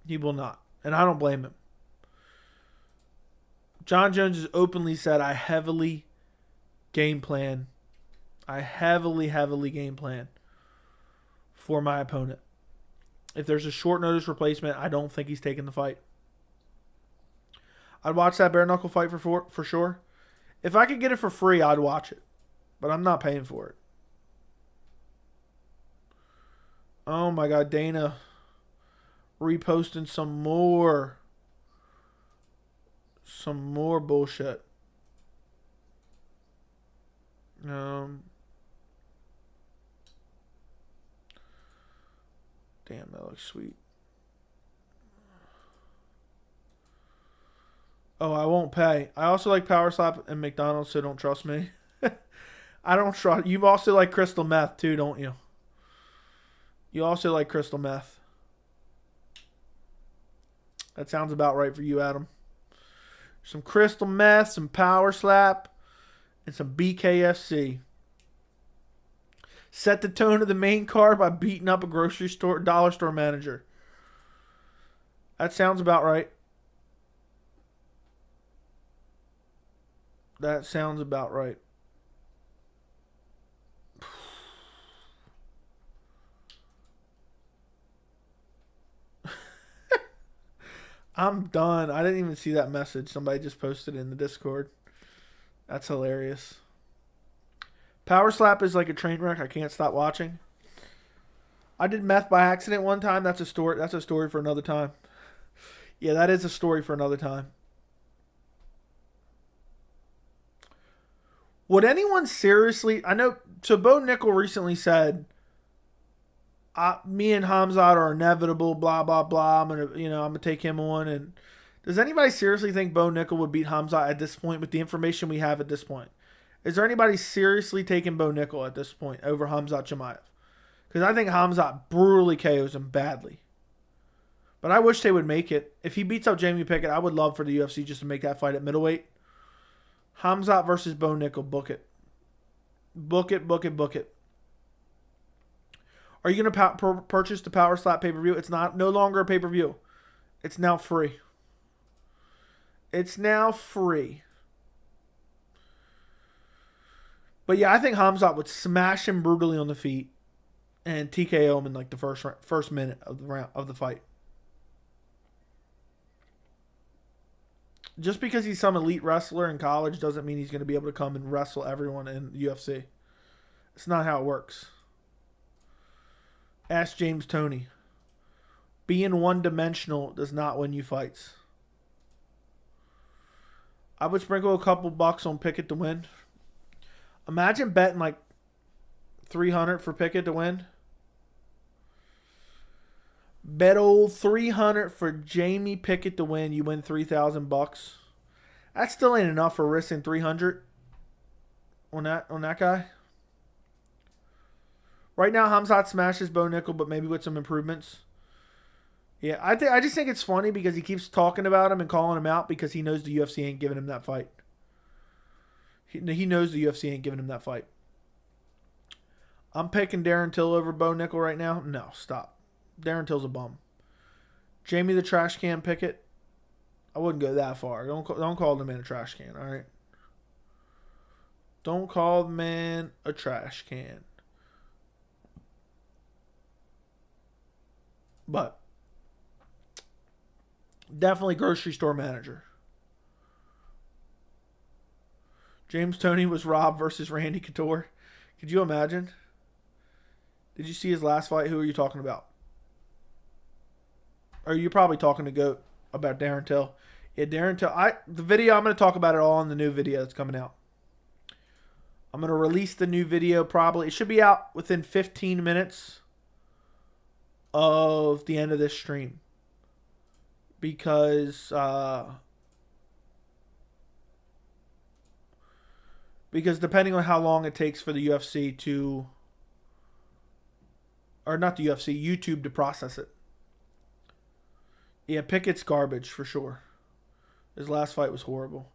He will not. And I don't blame him. Jon Jones has openly said, I heavily game plan for my opponent. If there's a short notice replacement, I don't think he's taking the fight. I'd watch that bare knuckle fight for sure. If I could get it for free, I'd watch it. But I'm not paying for it. Oh my God, Dana reposting some more bullshit. Damn, that looks sweet. Oh, I won't pay. I also like Power Slap and McDonald's, so don't trust me. I don't trust. You also like crystal meth too, don't you? You also like crystal meth. That sounds about right for you, Adam. Some crystal meth, some Power Slap, and some BKFC. Set the tone of the main card by beating up a grocery store, dollar store manager. That sounds about right. That sounds about right. I'm done. I didn't even see that message. Somebody just posted it in the Discord. That's hilarious. Power Slap is like a train wreck. I can't stop watching. I did meth by accident one time. That's a story. That's a story for another time. Yeah, that is a story for another time. Would anyone seriously... I know... So Bo Nickal recently said, me and Khamzat are inevitable, blah, blah, blah. I'm gonna take him on. And does anybody seriously think Bo Nickal would beat Khamzat at this point with the information we have at this point? Is there anybody seriously taking Bo Nickal at this point over Khamzat Chimaev? Because I think Khamzat brutally KOs him badly. But I wish they would make it. If he beats up Jamie Pickett, I would love for the UFC just to make that fight at middleweight. Khamzat versus Bo Nickal. Book it. Book it, book it, book it. Are you going to purchase the Power Slap pay-per-view? It's no longer a pay-per-view. It's now free. It's now free. But yeah, I think Khamzat would smash him brutally on the feet and TKO him in like the first minute of the fight. Just because he's some elite wrestler in college doesn't mean he's going to be able to come and wrestle everyone in the UFC. It's not how it works. Ask James Toney. Being one-dimensional does not win you fights. I would sprinkle a couple bucks on Pickett to win. Imagine betting like $300 for Pickett to win. Bet old $300 for Jamie Pickett to win. You win $3,000. That still ain't enough for risking $300 on that guy. Right now, Khamzat smashes Bo Nickal, but maybe with some improvements. Yeah, I just think it's funny because he keeps talking about him and calling him out because he knows the UFC ain't giving him that fight. He knows the UFC ain't giving him that fight. I'm picking Darren Till over Bo Nickal right now. No, stop. Darren Till's a bum. Jamie the Trash Can Pickett. I wouldn't go that far. Don't call the man a trash can, all right? Don't call the man a trash can. But definitely grocery store manager. James Toney was Rob versus Randy Couture. Could you imagine? Did you see his last fight? Who are you talking about? Or you're probably talking to Goat about Darren Till. Yeah, Darren Till. The video, I'm going to talk about it all in the new video that's coming out. I'm going to release the new video probably. It should be out within 15 minutes of the end of this stream. Because Because depending on how long it takes for the UFC to, or not the UFC, YouTube to process it. Yeah, Pickett's garbage for sure. His last fight was horrible.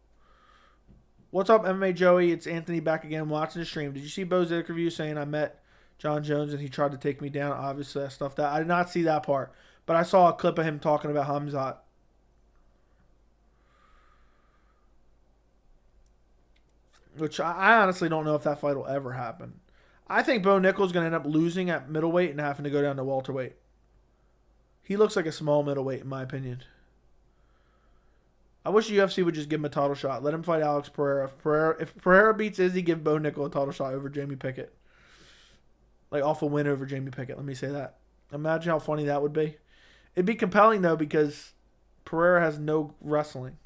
What's up, MMA Joey? It's Anthony back again watching the stream. Did you see Bo's interview saying I met Jon Jones and he tried to take me down? Obviously, I stuffed that. I did not see that part. But I saw a clip of him talking about Khamzat. Which I honestly don't know if that fight will ever happen. I think Bo Nickal is going to end up losing at middleweight and having to go down to welterweight. He looks like a small middleweight in my opinion. I wish the UFC would just give him a title shot. Let him fight Alex Pereira. If Pereira beats Izzy, give Bo Nickal a title shot over Jamie Pickett. Like, off a win over Jamie Pickett. Let me say that. Imagine how funny that would be. It'd be compelling, though, because Pereira has no wrestling.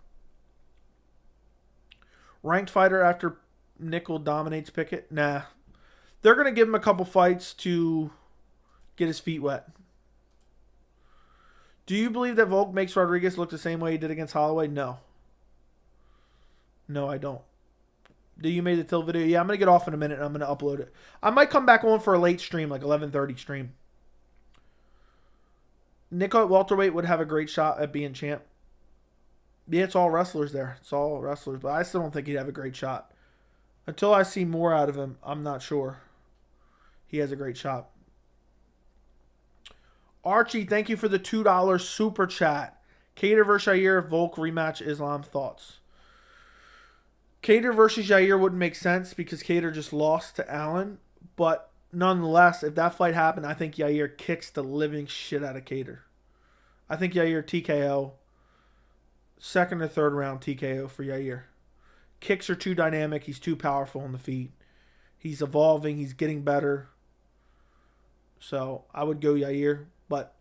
Ranked fighter after Nickal dominates Pickett? Nah. They're going to give him a couple fights to get his feet wet. Do you believe that Volk makes Rodriguez look the same way he did against Holloway? No. No, I don't. Do you made the Till video? Yeah, I'm going to get off in a minute and I'm going to upload it. I might come back on for a late stream, like 11:30 stream. Nickal at welterweight would have a great shot at being champ. Yeah, it's all wrestlers there. It's all wrestlers. But I still don't think he'd have a great shot. Until I see more out of him, I'm not sure he has a great shot. Archie, thank you for the $2 super chat. Kattar versus Yair, Volk rematch, Islam thoughts. Kattar versus Yair wouldn't make sense because Kattar just lost to Allen. But nonetheless, if that fight happened, I think Yair kicks the living shit out of Kattar. I think Yair TKO. Second or third round TKO for Yair. Kicks are too dynamic. He's too powerful on the feet. He's evolving. He's getting better. So I would go Yair. But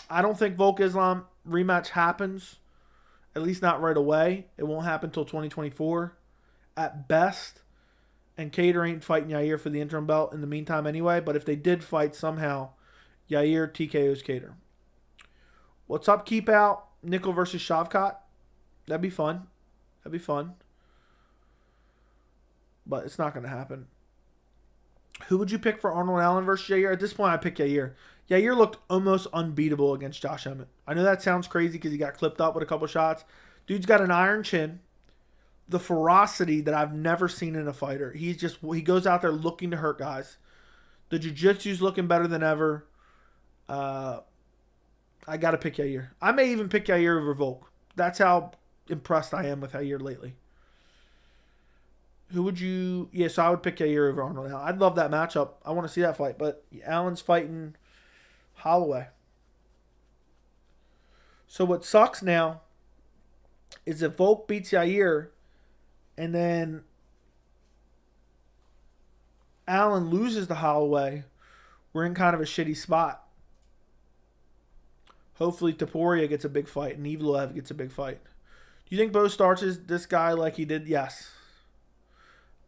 I don't think Volk Islam rematch happens. At least not right away. It won't happen until 2024 at best. And Kattar ain't fighting Yair for the interim belt in the meantime anyway. But if they did fight somehow, Yair TKO's Kattar. What's up, Keep Out? Nickal versus Shavkat. That'd be fun. That'd be fun. But it's not going to happen. Who would you pick for Arnold Allen versus Yair? At this point, I pick Yair. Yair looked almost unbeatable against Josh Emmett. I know that sounds crazy because he got clipped up with a couple shots. Dude's got an iron chin. The ferocity that I've never seen in a fighter. He goes out there looking to hurt guys. The jiu-jitsu's looking better than ever. I got to pick Yair. I may even pick Yair over Volk. That's how impressed I am with Yair lately. Who would you... Yeah, so I would pick Yair over Arnold Allen. I'd love that matchup. I want to see that fight. But Allen's fighting Holloway. So what sucks now is if Volk beats Yair and then Allen loses to Holloway, we're in kind of a shitty spot. Hopefully Topuria gets a big fight and Evloev gets a big fight. Do you think Bo starts this guy like he did? Yes.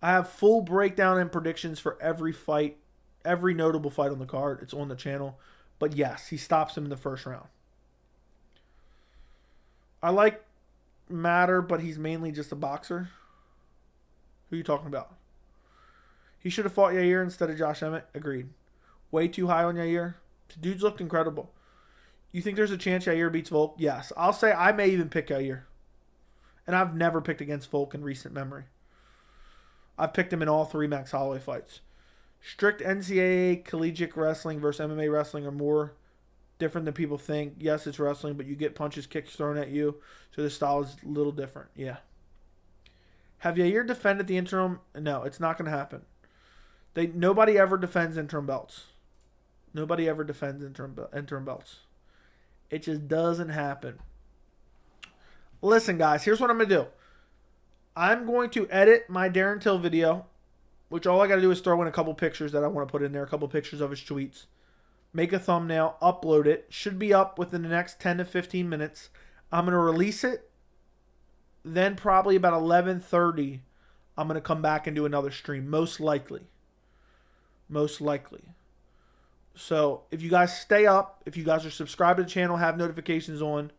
I have full breakdown and predictions for every fight, every notable fight on the card. It's on the channel. But yes, he stops him in the first round. I like Matter, but he's mainly just a boxer. Who are you talking about? He should have fought Yair instead of Josh Emmett. Agreed. Way too high on Yair. The dude's looked incredible. You think there's a chance Yair beats Volk? Yes. I'll say I may even pick Yair. And I've never picked against Volk in recent memory. I've picked him in all 3 Max Holloway fights. Strict NCAA collegiate wrestling versus MMA wrestling are more different than people think. Yes, it's wrestling, but you get punches, kicks thrown at you. So the style is a little different. Yeah. Have Yair defended the interim? No, it's not going to happen. Nobody ever defends interim belts. Nobody ever defends interim belts. It just doesn't happen. Listen, guys, here's what I'm going to do. I'm going to edit my Darren Till video, which all I got to do is throw in a couple pictures that I want to put in there, a couple pictures of his tweets. Make a thumbnail, upload it. Should be up within the next 10 to 15 minutes. I'm going to release it. Then probably about 11:30, I'm going to come back and do another stream, most likely. Most likely. So if you guys stay up, if you guys are subscribed to the channel, have notifications on,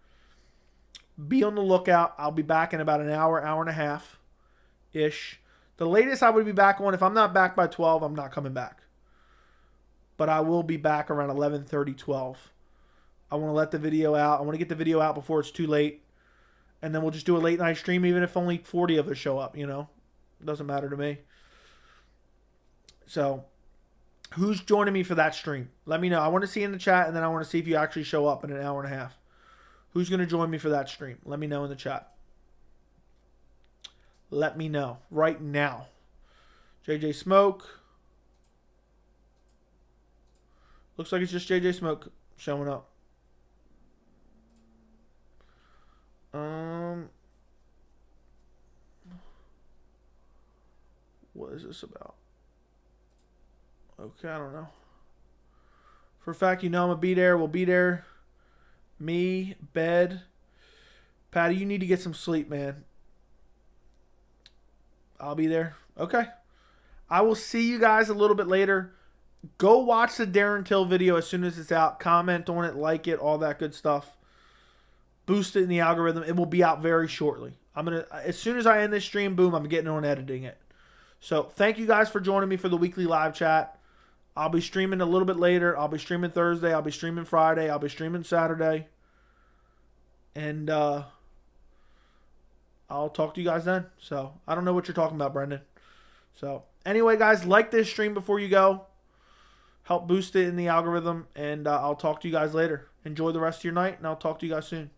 be on the lookout. I'll be back in about an hour, hour and a half-ish. The latest I would be back on, if I'm not back by 12, I'm not coming back. But I will be back around 11:30, 12. I want to let the video out. I want to get the video out before it's too late. And then we'll just do a late night stream, even if only 40 of us show up, you know. It doesn't matter to me. So, who's joining me for that stream? Let me know. I want to see in the chat, and then I want to see if you actually show up in an hour and a half. Who's going to join me for that stream? Let me know in the chat. Let me know right now. JJ Smoke. Looks like it's just JJ Smoke showing up. What is this about? Okay, I don't know. For a fact, you know I'm going to be there. We'll be there. Me, bed. Patty, you need to get some sleep, man. I'll be there. Okay. I will see you guys a little bit later. Go watch the Darren Till video as soon as it's out. Comment on it, like it, all that good stuff. Boost it in the algorithm. It will be out very shortly. As soon as I end this stream, boom, I'm getting on editing it. So thank you guys for joining me for the weekly live chat. I'll be streaming a little bit later. I'll be streaming Thursday. I'll be streaming Friday. I'll be streaming Saturday. And I'll talk to you guys then. So I don't know what you're talking about, Brendan. So anyway, guys, like this stream before you go. Help boost it in the algorithm. And I'll talk to you guys later. Enjoy the rest of your night, and I'll talk to you guys soon.